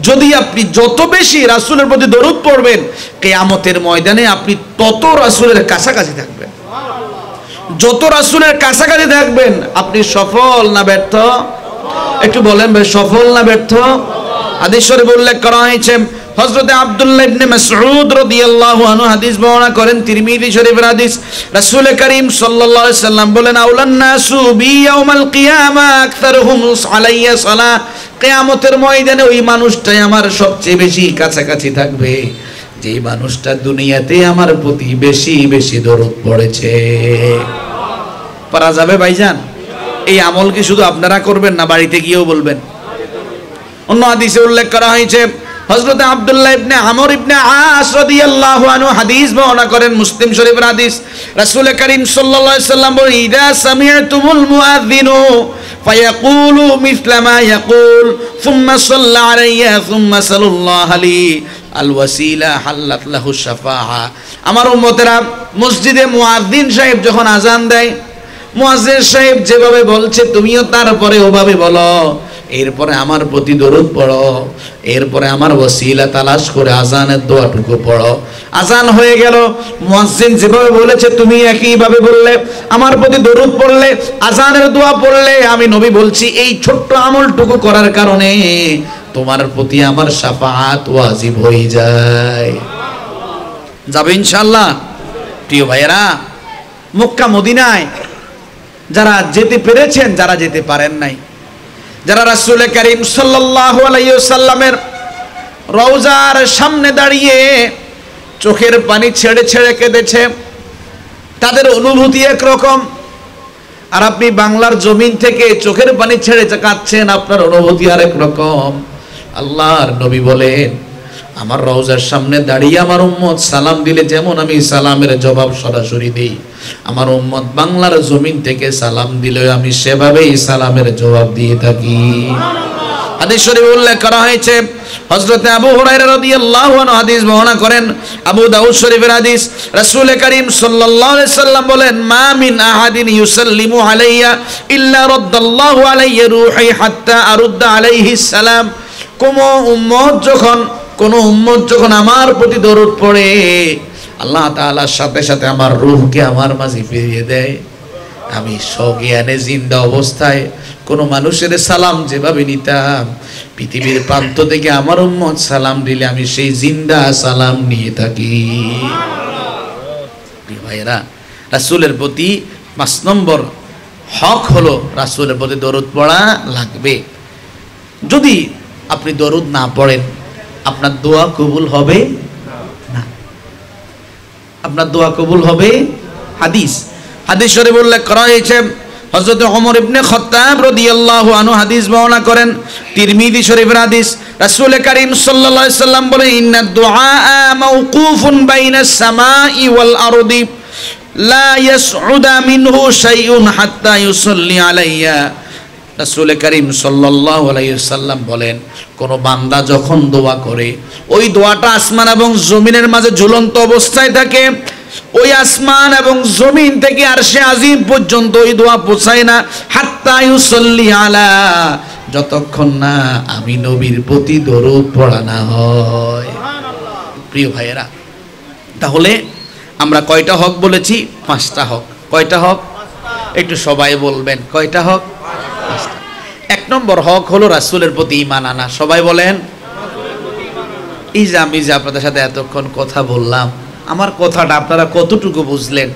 যদি আপনি যত বেশি রাসূলের প্রতি দরুদ পড়বেন, কিয়ামতের ময়দানে আপনি তত রাসূলের কাছাকাছি থাকবেন। যত রাসূলের কাছাকাছি থাকবেন, আপনি সফল না ব্যর্থ? একটু বলেন ভাই, সফল না ব্যর্থ? হাদিস শরীফে উল্লেখ করা হয়েছে, হযরত আব্দুল্লাহ ইবনে মাসউদ রাদিয়াল্লাহু আনহু হাদিস বর্ণনা করেন, তিরমিজি শরীফের হাদিস। রাসূল করিম সাল্লাল্লাহু আলাইহি সাল্লাম বলেন, আউলান নাসু বি ইয়াউমাল কিয়ামা আকসারুহুম আলাইয়া সালাহ, কিয়ামতের ময়দানে ওই মানুষটাই আমার সবচেয়ে বেশি কাছাকাছি থাকবে যে মানুষটা দুনিয়াতে আমার প্রতি বেশি বেশি দরুদ পড়েছে। পারা যাবে ভাইজান? এই আমল কি শুধু আপনারা করবেন না বাড়িতে গিয়েও বলবেন? অন্য হাদিসে উল্লেখ করা হয়েছে, হযরত আব্দুল্লাহ ইবনে আমর ইবনে আস রাদিয়াল্লাহু আনহু হাদিস বর্ণনা করেন, মুসলিম শরীফের হাদিস। রাসূল করিম সাল্লাল্লাহু আলাইহি সাল্লাম বলেন, ইযা সামি'তুমুল মুআযযিনু ফায়াকুলু মিছলা মা ইয়াকুল সুম্মা সাল্লা আলাইয়া সুম্মা সাল্লাল্লাহু আলাইহি আল ওয়াসিলা হাল্লাত লাহু শাফাআ। আমার উম্মতেরা, মসজিদে মুয়াজ্জিন সাহেব যখন আযান দেয়, মুয়াজ্জিন সাহেব যেভাবে বলছে তুমিও তারপরে ওভাবে বলো, এরপরে আমার প্রতি দরুদ পড়ো, এরপরে আমার ওসিলা তালাশ করে আজানের দোয়াটুকু পড়ো। আজান হয়ে গেল, মুয়াজ্জিন যেভাবে বলেছে তুমি একইভাবে বললে, আমার প্রতি দরুদ পড়লে, আজানের দোয়া পড়লে, আমি নবী বলছি এই ছোট্ট আমলটুকু করার কারণে তোমার প্রতি আমার শাফাআত ওয়াজিব হয়ে যায়। যাবে ইনশাআল্লাহ? প্রিয় ভাইয়েরা, মক্কা মদিনায় যারা যেতে পেরেছেন, যারা যেতে পারেন নাই, যারা রাসূল করিম সাল্লাল্লাহু আলাইহি ওয়াসাল্লামের রওজার সামনে দাঁড়িয়ে চোখের পানি ছেড়ে ছেড়ে কেঁদেছে, তাদের অনুভূতি একরকম। আর আপনি বাংলার জমিন থেকে চোখের পানি ছেড়ে কাঁদছেন, আপনার অনুভূতি আরেক রকম। আল্লাহর নবী বলেন, আমার রওজার সামনে দাঁড়িয়ে আমার উম্মত সালাম দিলে যেমন আমি সালামের জবাব সরাসরি দেই, আমার উম্মত বাংলার জমিন থেকে সালাম দিলে আমি সেভাবেই সালামের জবাব দিয়ে থাকি। হাদিস শরীফে উল্লেখ করা হয়েছে, হযরত আবু হুরায়রা রাদিয়াল্লাহু আনহু হাদিস বর্ণনা করেন, আবু দাউদ শরীফের হাদিস, রাসূল করিম সাল্লাল্লাহু আলাইহি সাল্লাম বলেন, মা মিন আহাদিন ইউসাল্লিমু আলাইয়া ইল্লা রাদ্দাল্লাহু আলাইহি রূহি হাত্তা আরুদ্দা আলাইহি সালাম। কোন উম্মত যখন আমার প্রতি দরুদ পড়ে, আল্লাহ তাআলার সাথে সাথে আমার রূহকে আমার মাঝে ফিরিয়ে দেয়। আমি সজ্ঞানে জিন্দা অবস্থায় কোন মানুষের সালাম যেভাবে নিতাম, পৃথিবীর প্রান্ত থেকে আমার উম্মত সালাম দিলে আমি সেই জিন্দা সালাম নিয়ে থাকি। ভাইরা, রাসূলের প্রতি 5 নম্বর হক হলো রাসূলের প্রতি দরুদ পড়া লাগবে। যদি আপনি দরুদ না পড়েন, আপনার দোয়া কবুল হবে না, আপনার দোয়া কবুল হবে। হাদিস শরীফে উল্লেখ করা হয়েছে, হযরত ওমর ইবনে খাত্তাব রাদিয়াল্লাহু আনহু হাদিস বর্ণনা করেন, তিরমিজি শরীফের হাদিস, রাসূল করিম সাল্লাল্লাহু আলাইহি সাল্লাম বলেন, ইন্নাদ দুআ মাওকুফুন বাইনাস সামাই ওয়াল আরদি লা ইয়াসউদু মিনহু শাইউন হাত্তা ইউসাল্লি আলাইয়া। রাসূল করিম সাল্লাল্লাহু আলাইহি সাল্লাম বলেন, কোন বান্দা যখন দোয়া করে, ওই দোয়াটা আসমান এবং জমিনের মাঝে ঝুলন্ত অবস্থায় থাকে। ওই আসমান এবং জমিন থেকে আরশে আজিম পর্যন্ত ওই দোয়া পৌঁছায় না, হাত্তা ইউসাল্লি আলা, যতক্ষণ না আমি নবীর প্রতি দরুদ পড়া না হয়। প্রিয় ভাইয়েরা, তাহলে আমরা কয়টা হক বলেছি? 5টা হক। কয়টা হক? একটু সবাই বলবেন, কয়টা হক? 5টা। 1 নম্বর হক হলো রাসূলের প্রতি ঈমান আনা। সবাই বলেন। এই যে আমি যে আপনাদের সাথে এতক্ষণ কথা বললাম, আমার কথাটা আপনারা কতটুকু বুঝলেন,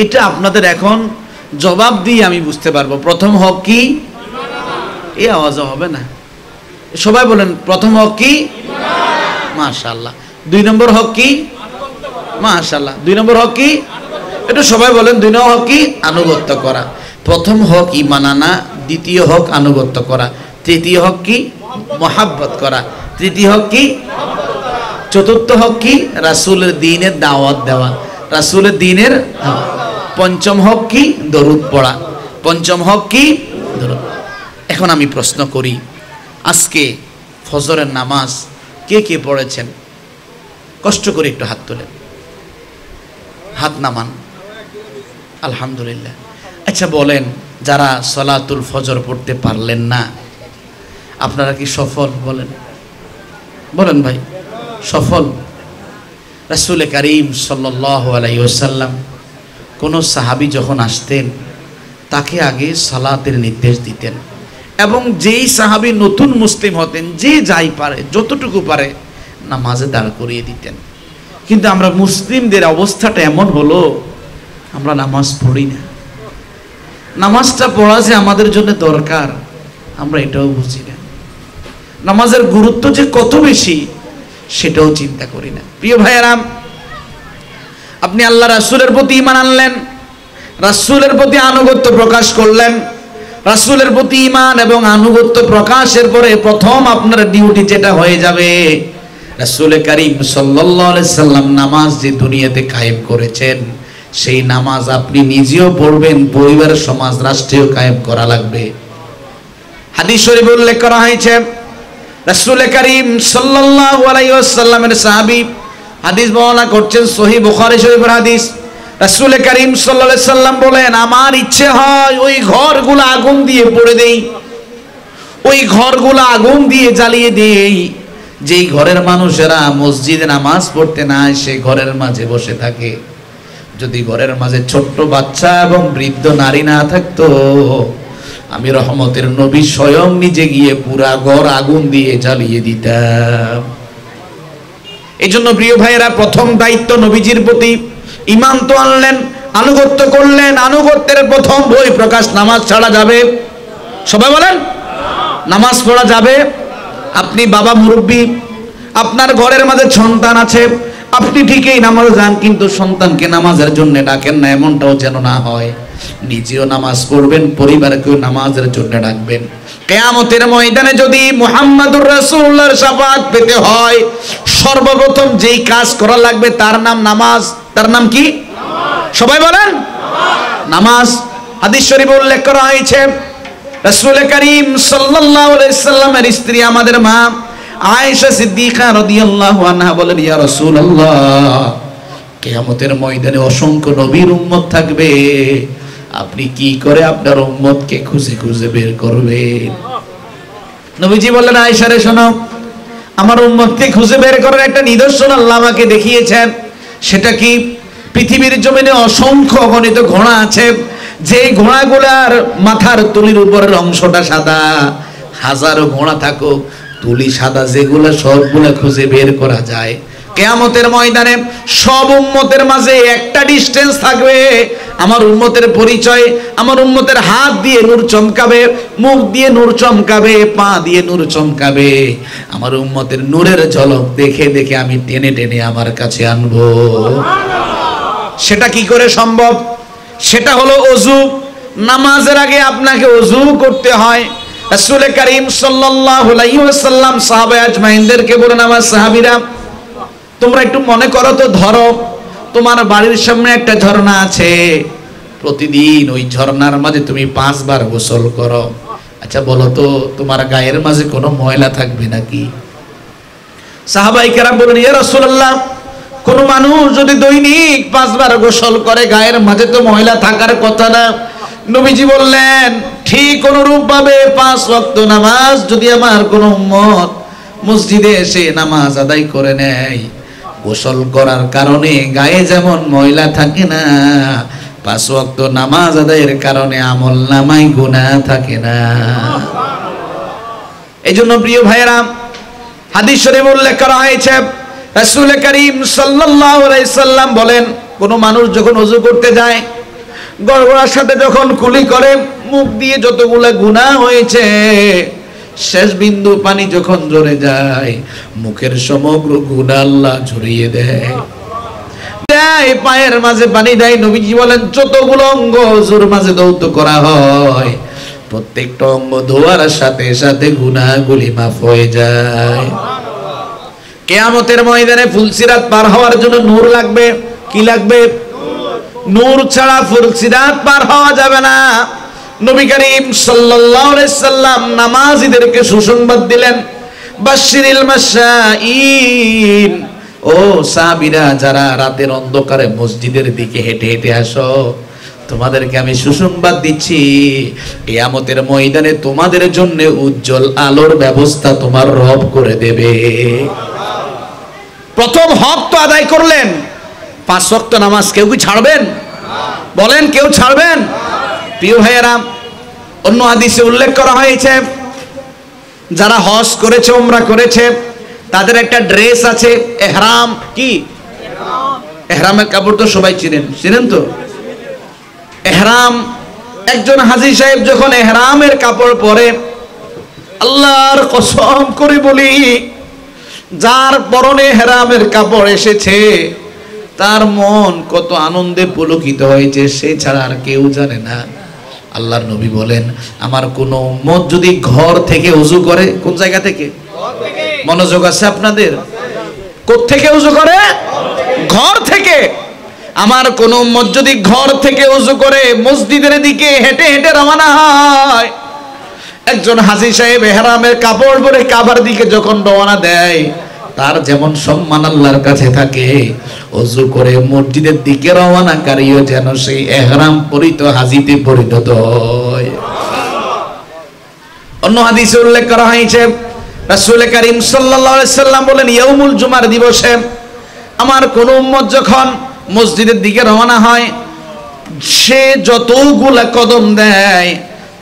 এটা আপনাদের এখন জবাব দিয়ে আমি বুঝতে পারবো। প্রথম হক কি? এই আওয়াজও হবে না, সবাই বলেন। প্রথম হক কি? মাশাআল্লাহ। 2 নম্বর হক কি? মাশাআল্লাহ। 2 নম্বর হক কি? একটু সবাই বলেন। 2 নম্বর হক কি? আনুগত্য করা। প্রথম হক ঈমান আনা, দ্বিতীয় হক আনুগত্য করা, তৃতীয় হক কি? মহাব্বত করা, তৃতীয় হক কি? চতুর্থ হক কি? রাসূলের দ্বীনের দাওয়াত দেওয়া, রাসূলের দ্বীনের। পঞ্চম হক কি? দরুদ পড়া। পঞ্চম হক কি? দরুদ। এখন আমি প্রশ্ন করি, আজকে ফজরের নামাজ কে কে পড়েছেন? কষ্ট করে একটু হাত তোলেন, হাত নামান। আলহামদুলিল্লাহ। আচ্ছা বলেন, যারা সলাতুল ফজর পড়তে পারলেন না, আপনারা কি সফল? বলেন, বলেন ভাই, সফল? রাসূল করিম সাল্লাল্লাহু আলাইহি ওয়াসাল্লাম কোন সাহাবী যখন আসতেন, তাকে আগে সালাতের নির্দেশ দিতেন, এবং যেই সাহাবী নতুন মুসলিম হতেন, যে যাই পারে, যতটুকু পারে, নামাজে দাঁড় করিয়ে দিতেন। কিন্তু আমরা মুসলিমদের অবস্থাটা এমন হলো, আমরা নামাজ পড়ি না। নামাজটা পড়া যে আমাদের জন্য দরকার, আমরা এটাও বুঝি না। নামাজের গুরুত্ব যে কত বেশি, সেটাও চিন্তা করি না। প্রিয় ভাইয়েরা, আপনি আল্লাহ রাসূলের প্রতি ঈমান আনলেন, রাসূলের প্রতি আনুগত্য প্রকাশ করলেন। রাসূলের প্রতি ঈমান এবং আনুগত্য প্রকাশের পরে প্রথম আপনার ডিউটি যেটা হয়ে যাবে, রাসূল করিম সাল্লাল্লাহু আলাইহি সাল্লাম নামাজ যে দুনিয়াতে কায়েম করেছেন, সেই নামাজ আপনি নিজেও পড়বেন, পরিবার, সমাজ, রাষ্ট্রীয় কায়েম করা লাগবে। হাদিস শরীফে উল্লেখ করা হয়েছে, রাসূল করিম সাল্লাল্লাহু আলাইহি ওয়াসাল্লামের সাহাবী হাদিস বর্ণনা করছেন, সহিহ বুখারী শরীফের হাদিস। রাসূল করিম সাল্লাল্লাহু আলাইহি সাল্লাম বলেন, আমার ইচ্ছে হয় ওই ঘরগুলো আগুন দিয়ে পুড়ে দেই, ওই ঘরগুলো আগুন দিয়ে জ্বালিয়ে দেই, যেই ঘরের মানুষেরা মসজিদে নামাজ পড়তে না আসে, ঘরের মাঝে বসে থাকে। যদি ঘরের মাঝে ছোট্ট বাচ্চা এবং বৃদ্ধ নারী না থাকতো, আমি রহমতের নবী স্বয়ং নিজে গিয়ে পুরা ঘর আগুন দিয়ে জ্বালিয়ে দিতাম। এই জন্য প্রিয় ভাইয়েরা, প্রথম দায়িত্ব নবীজির প্রতি ঈমান তো আনলেন, আনুগত্য করলেন। আনুগত্যের প্রথম বই প্রকাশ, নামাজ ছাড়া যাবে? সবাই বলেন, নামাজ পড়া যাবে? আপনি বাবা মুরব্বী, আপনার ঘরের মাঝে সন্তান আছে, আপনি ঠিকই নামাজে যান, কিন্তু সন্তানকে নামাজের জন্য ডাকেন না, এমনটাও যেন না হয়। নিজেও নামাজ পড়বেন, পরিবারকেও নামাজের জন্য ডাকবেন। কিয়ামতের ময়দানে যদি মুহাম্মাদুর রাসূলুল্লাহর শাফাআত পেতে হয়, সর্বপ্রথম যেই কাজ করা লাগবে তার নাম নামাজ। তার নাম কি? সবাই বলেন নামাজ। হাদিস শরীফে উল্লেখ করা হয়েছে, রাসূল করিম সাল্লাল্লাহু আলাইহি সাল্লামের স্ত্রী আমাদের মা আয়েশা সিদ্দিকা রাদিয়াল্লাহু আনহা বলেন, ইয়া রাসূলুল্লাহ, কিয়ামতের ময়দানে অসংখ্য নবীর উম্মত থাকবে, আপনি কি করে আপনার উম্মতকে খুঁজে খুঁজে বের করবেন? নবীজি বললেন, আয়েশা রে শোনো, আমার উম্মতকে খুঁজে বের করার একটা নিদর্শন আল্লাহ আমাকে দেখিয়েছেন। সেটা কি? পৃথিবীর জমিনে অসংখ্য অগণিত ঘোড়া আছে, যে ঘোড়াগুলার মাথার তুলির উপরের অংশটা সাদা। হাজারো ঘোড়া থাকুক, তুলি সাদা যেগুলা, সবগুলা খুঁজে বের করা যায়। কিয়ামতের ময়দানে সব উম্মতের মাঝে একটা ডিসটেন্স থাকবে, আমার উম্মতের পরিচয়। আমার উম্মতের হাত দিয়ে নূর চমকাবে, মুখ দিয়ে নূর চমকাবে, পা দিয়ে নূর চমকাবে। আমার উম্মতের নূরের ঝলক দেখে দেখে আমি টেনে টেনে আমার কাছে আনবো। সেটা কি করে সম্ভব? সেটা হলো ওযু। নামাজের আগে আপনাকে ওযু করতে হয়। রাসূল করিম সাল্লাল্লাহু আলাইহি ওয়াসাল্লাম সাহাবা আজমাইনদেরকে বলেন, আমার সাহাবীরা, তোমরা একটু মনে করো তো, ধরো তোমার বাড়ির সামনে একটা ঝর্ণা আছে, প্রতিদিন ওই ঝর্ণার মাঝে তুমি 5 বার গোসল করো। আচ্ছা বলো তো, তোমার গায়ের মাঝে কোনো ময়লা থাকবে নাকি? সাহাবায়ে কেরাম বলেন, ইয়া রাসূলুল্লাহ, কোন মানুষ যদি দৈনিক 5 বার গোসল করে, গায়ের মাঝে তো ময়লা থাকার কথা না। নবীজি বললেন, ঠিক অনুরূপ ভাবে 5 ওয়াক্ত নামাজ যদি আমার কোন উম্মত মসজিদে এসে নামাজ আদায় করে নেয়, গোসল করার কারণে গায়ে যেমন ময়লা থাকে না, 5 ওয়াক্ত নামাজ আদায়ের কারণে আমল নামায় গুনাহ থাকে না। এই জন্য প্রিয় ভাইয়েরা, হাদিস শরীফে উল্লেখ করা হয়েছে, রাসূল করিম সাল্লাল্লাহু আলাইহি সাল্লাম বলেন, কোন মানুষ যখন ওযু করতে যায়, গড়গড়ার সাথে যখন কুলি করে, মুখ দিয়ে যতগুলা গুনাহ হয়েছে, শেষ বিন্দু পানি যখন ঝরে যায়, মুখের সমগ্র গুনাহ আল্লাহ ঝরিয়ে দেয়। পায়ের মাঝে পানি দেয়। নবীজি বলেন, যতগুলো অঙ্গ ওযুর মাঝে ধৌত করা হয়, প্রত্যেকটা অঙ্গ ধোয়ার সাথে সাথে গুনাহগুলি মাফ হয়ে যায়। কিয়ামতের ময়দানে ফুলসিরাত পার হওয়ার জন্য নূর লাগবে। কি লাগবে? নূর ছাড়া ফুলসিরাত পার হওয়া যাবে না। নবী করিম সাল্লাল্লাহু আলাইহি সাল্লাম নামাজীদেরকে সুসংবাদ দিলেন, বাশশিরিল মাশাঈন, ও সাহাবীরা যারা রাতের অন্ধকারে মসজিদের দিকে হেঁটে হেঁটে আসো, তোমাদেরকে আমি সুসংবাদ দিচ্ছি, কিয়ামতের ময়দানে তোমাদের জন্য উজ্জ্বল আলোর ব্যবস্থা তোমার রব করে দেবে। প্রথম হক তো আদায় করলেন, 5 ওয়াক্ত নামাজ। কেউ কি ছাড়বেন? বলেন, কেউ ছাড়বেন? প্রিয় ভাইয়েরা, অন্য হাদিসে উল্লেখ করা হয়েছে, যারা হজ করেছে, উমরা করেছে, তাদের একটা ড্রেস আছে, ইহরাম। কি ইহরামের কাপড় তো সবাই চিনেন তো? ইহরাম, একজন হাজী সাহেব যখন ইহরামের কাপড় পরে, আল্লাহর কসম করে বলি, যার পরনে ইহরামের কাপড় এসেছে, তার মন কত আনন্দে পুলকিত হয়েছে সে ছাড়া আর কেউ জানে না। আল্লাহর নবী বলেন, আমার কোন উম্মত যদি ঘর থেকে ওযু করে, কোন জায়গা থেকে? মনোযোগ আছে আপনাদের? কোত্থেকে ওযু করে? ঘর থেকে। আমার কোন উম্মত যদি ঘর থেকে ওযু করে মসজিদের দিকে হেঁটে হেঁটে রওনা হয়, একজন হাজী সাহেব ইহরামের কাপড় পরে কাবার দিকে যখন রওনা দেয়, তার যেমন সম্মান আল্লাহর কাছে থাকে, ওযু করে মসজিদের দিকে রওনাকারীও যেন সেই ইহরাম পরিত হাজীতে পরিণত হয়। অন্য হাদিসে উল্লেখ করা হয়েছে, রাসূল করিম সাল্লাল্লাহু আলাইহি সাল্লাম বলেন, ইয়াউমুল জুমার দিবসে আমার কোন উম্মত যখন মসজিদের দিকে রওনা হয়, সে যতগুলা কদম দেয়,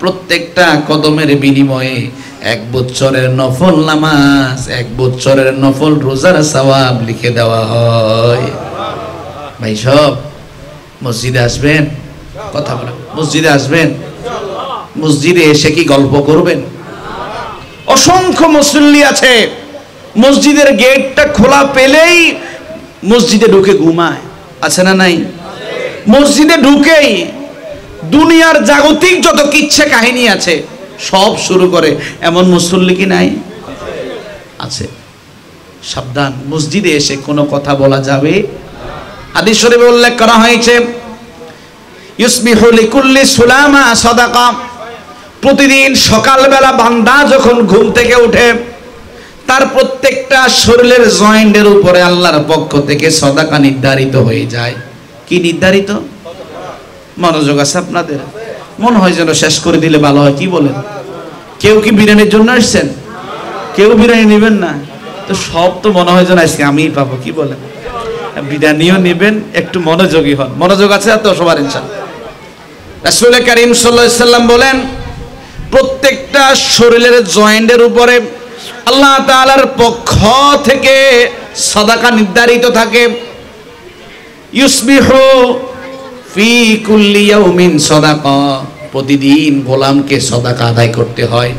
প্রত্যেকটা কদমের বিনিময়ে 1 বছরের নফল নামাজ, 1 বছরের নফল রোজার সওয়াব লিখে দেওয়া হয়। ভাই সব মসজিদে আসবেন? কথা বলেন, মসজিদে আসবেন? মসজিদে এসে কি গল্প করবেন? অসংখ্য মুসল্লি আছে, মসজিদের গেটটা খোলা পেলেই মসজিদে ঢুকে ঘুমায়, আছে না নাই? মসজিদে ঢুকেই দুনিয়ার জাগতিক যত কিচ্ছা কাহিনী আছে সব শুরু করে, এমন মুসল্লি কি নাই? আছে। সাবধান, মসজিদে এসে কোনো কথা বলা যাবে। হাদিস শরীফে উল্লেখ করা হয়েছে, ইউসবিহু লিকুল্লি সুলামা সাদাকা, প্রতিদিন সকালবেলা বান্দা যখন ঘুম থেকে উঠে তার প্রত্যেকটা শরীরের জয়েন্টের উপরে আল্লাহর পক্ষ থেকে সাদাকা নির্ধারিত হয়ে যায়। কি নির্ধারিত? মনোযোগ আছে আপনাদের? মনে হয় যেন শেষ করে দিলে ভালো হয়। কি বলেন? কেউ কি বিরিয়ানির জন্য আসছেন? কেউ বিরিয়ানি নেবেন না তো? সব তো মনে হয় যেন আজকে আমিই পাবো। কি বলেন? বিরিয়ানিও নেবেন, একটু মনোযোগী হন। মনোযোগ আছে তো সবার ইনশাআল্লাহ? রাসূল কারীম সাল্লাল্লাহু আলাইহি সাল্লাম বলেন, প্রত্যেকটা শরীরের জয়েন্টের উপরে আল্লাহ তাআলার পক্ষ থেকে সাদাকা নির্ধারিত থাকে। ইউসবিহু ফি কুল্লি ইয়াউমিন সাদাকা, প্রতিদিন গোলামকে সাদাকা আদায় করতে হয়।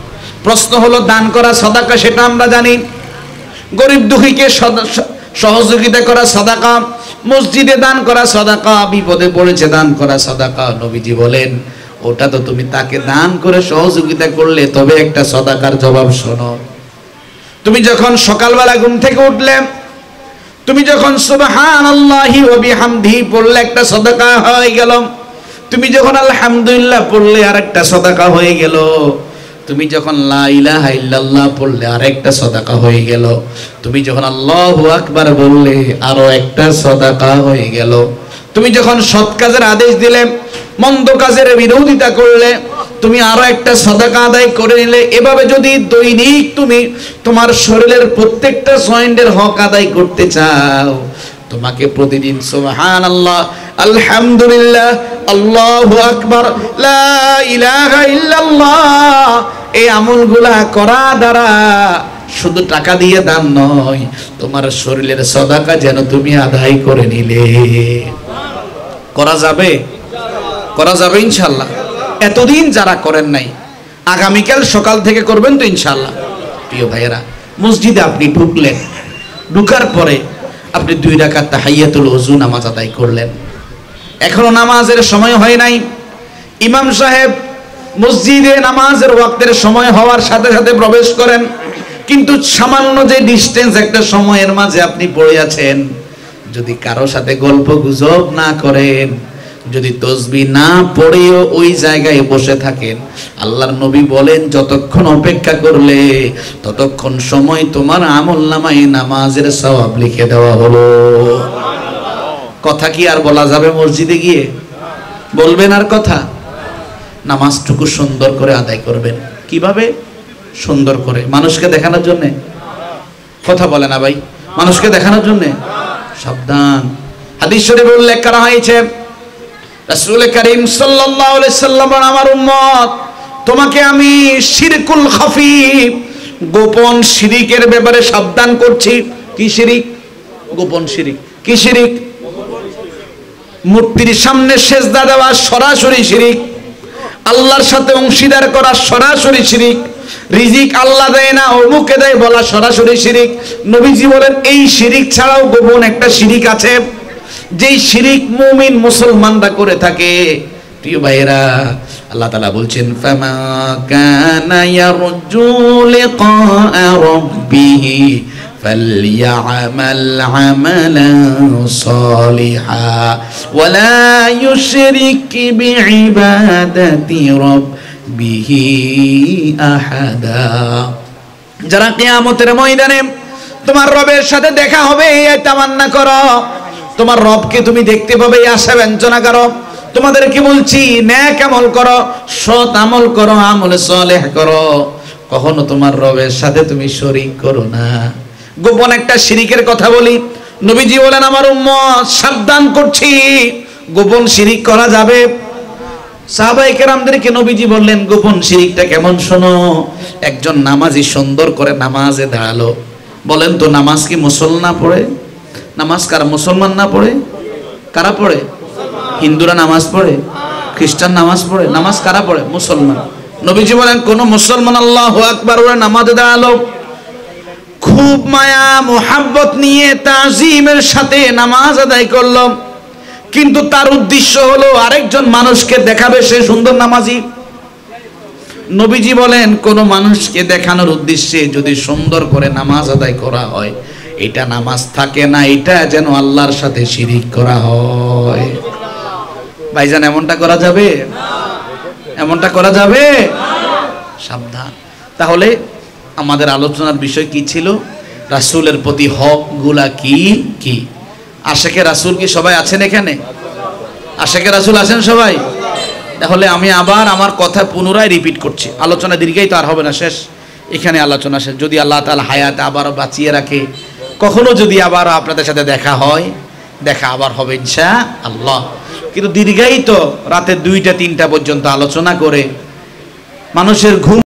প্রশ্ন হলো, দান করা সাদাকা সেটা আমরা জানি, গরিব দুঃখীকে সহযোগিতা করা সাদাকা, মসজিদে দান করা সাদাকা, বিপদে পড়েছে দান করা সাদাকা। নবীজি বলেন, ওটা তো তুমি তাকে দান করে সহযোগিতা করলে, তবে একটা সাদাকার জবাব শোনো। তুমি যখন সকালবেলা ঘুম থেকে উঠলে, তুমি যখন সুবহানাল্লাহি ওয়া বিহামদিহি পড়লে, একটা সাদাকা হয়ে গেল। তুমি যখন আলহামদুলিল্লাহ পড়লে, আরেকটা সাদাকা হয়ে গেল। তুমি যখন লা ইলাহা ইল্লাল্লাহ পড়লে, আরেকটা সাদাকা হয়ে গেল। তুমি যখন আল্লাহু আকবার বললে, আরো একটা সাদাকা হয়ে গেল। তুমি যখন সৎ কাজের আদেশ দিলে, মন্দ কাজের বিরোধিতা করলে, তুমি আরো একটা সাদাকা আদায় করে নিলে। এভাবে যদি দৈনিক তুমি তোমার শরীরের প্রত্যেকটা জয়েন্টের হক আদায় করতে চাও, তোমাকে প্রতিদিন সুবহানাল্লাহ, আলহামদুলিল্লাহ, আল্লাহু আকবার, লা ইলাহা ইল্লাল্লাহ এই আমলগুলা করা দ্বারা শুধু টাকা দিয়ে দান নয়, তোমার শরীরের সাদাকা যেন তুমি আদায় করে নিলে। করা যাবে? করা যাবে ইনশাআল্লাহ। এতদিন যারা করেন নাই, আগামীকাল সকাল থেকে করবেন তো ইনশাআল্লাহ। প্রিয় ভাইয়েরা, মসজিদে আপনি ঢুকলেন, ঢুকার পরে আপনি 2 রাকাত তাহিয়াতুল ওযু নামাজ আদায় করলেন। এখনো নামাজের সময় হয় নাই। ইমাম সাহেব মসজিদে নামাজের ওয়াক্তের সময় হওয়ার সাথে সাথে প্রবেশ করেন, কিন্তু সামান্য যে ডিস্টেন্স একটা সময়ের মাঝে আপনি পড়ে আছেন, যদি কারো সাথে গল্প গুজব না করেন, যদি তাসবিহ না পড়েও ওই জায়গায় বসে থাকেন, আল্লাহর নবী বলেন, যতক্ষণ অপেক্ষা করলে ততক্ষণ সময় তোমার আমলনামায় নামাজের সওয়াব লিখে দেওয়া হলো। কথা কি আর বলা যাবে? মসজিদে গিয়ে বলবেন আর কথা? নামাজটুকু সুন্দর করে আদায় করবেন। কিভাবে? সুন্দর করে, মানুষকে দেখানোর জন্য? কথা বলে না ভাই, মানুষকে দেখানোর জন্য? সাবধান। হাদিস শরীফে উল্লেখ করা হয়েছে, রাসূল কারীম সাল্লাল্লাহু আলাইহি সাল্লাম, আমার উম্মত, তোমাকে আমি শিরকুল খাফি, গোপন শিরিকের ব্যাপারে সাবধান করছি। কি শিরিক? গোপন শিরিক। কি শিরিক? মূর্তির সামনে সেজদা দেওয়া সরাসরি শিরিক, আল্লাহর সাথে অংশীদার করা সরাসরি শিরিক, রিজিক আল্লাহ দেয় না অমুকে দেয় বলা সরাসরি শিরিক। নবীজি বলেন, এই শিরিক ছাড়াও গোপন একটা শিরিক আছে, যেই শিরিক মুমিন মুসলমানরা করে থাকে। প্রিয় ভাইয়েরা, আল্লাহ তাআলা বলছেন, ফামা কানা ইয়ারজু লিকা রাব্বিহি ফালইয়ামাল আমালান সালিহা ওয়ালা ইউশরিক বিইবাদাতি রাব্বিহি আহাদা। যারা কিয়ামতের ময়দানে তোমার রবের সাথে দেখা হবে এই তামান্না করো, তোমার রবকে তুমি দেখতে পাবে এই আশা ব্যঞ্জনা করো, তোমাদেরকে বলছি নেক আমল করো, সৎ আমল করো, আমল সালেহ করো, কখনো তোমার রবের সাথে তুমি শরীক করো না। গোপন একটা শিরিকের কথা বলি, নবীজি বলেন, আমার উম্মত সাবধান করছি, গোপন শিরিক করা যাবে। সাহাবায়ে কেরামদেরকে নবীজি বললেন, গোপন শিরিকটা কেমন শোনো। একজন নামাজি সুন্দর করে নামাজে দাঁড়ালো, বলেন তো নামাজ কি মুসলমান পড়ে? নামাজ কারা? মুসলমান না পড়ে? কারা পড়ে? হিন্দুরা নামাজ পড়ে, খ্রিস্টান নামাজ পড়ে, নামাজ কারা পড়ে? মুসলমান। নবীজি বলেন, কোন মুসলমান আল্লাহু আকবার বলে নামাজে দাঁড়ালো, খুব মায়া মোহাব্বত নিয়ে তাজিমের সাথে নামাজ আদায় করলো, কিন্তু তার উদ্দেশ্য হলো আরেকজন মানুষকে দেখাবে সে সুন্দর নামাজি। নবীজি বলেন কোন মানুষকে দেখানোর উদ্দেশ্যে যদি সুন্দর করে নামাজ আদায় করা হয়, এটা নামাজ থাকে না, এটা যেন আল্লাহর সাথে শিরিক করা হয়। ভাইজান এমনটা করা যাবে? এমনটা করা যাবে? সাবধান। তাহলে আমাদের আলোচনার বিষয় কি ছিল? রাসূলের প্রতি হক গুলা কি কি? আশেকে রাসূল কি সবাই আছেন এখানে? আশেকে রাসূল আছেন সবাই? তাহলে আমি আবার আমার কথা পুনরায় রিপিট করছি, আলোচনা দীর্ঘায়িত আর হবে না, শেষ এখানে আলোচনা শেষ। যদি আল্লাহ তাআলা হায়াত আবারও বাঁচিয়ে রাখে, কখনো যদি আবার আপনাদের সাথে দেখা হয়, দেখা আবার হবে ইনশাআল্লাহ। কিন্তু দীর্ঘায়িত রাতে 2টা 3টা পর্যন্ত আলোচনা করে মানুষের ঘুম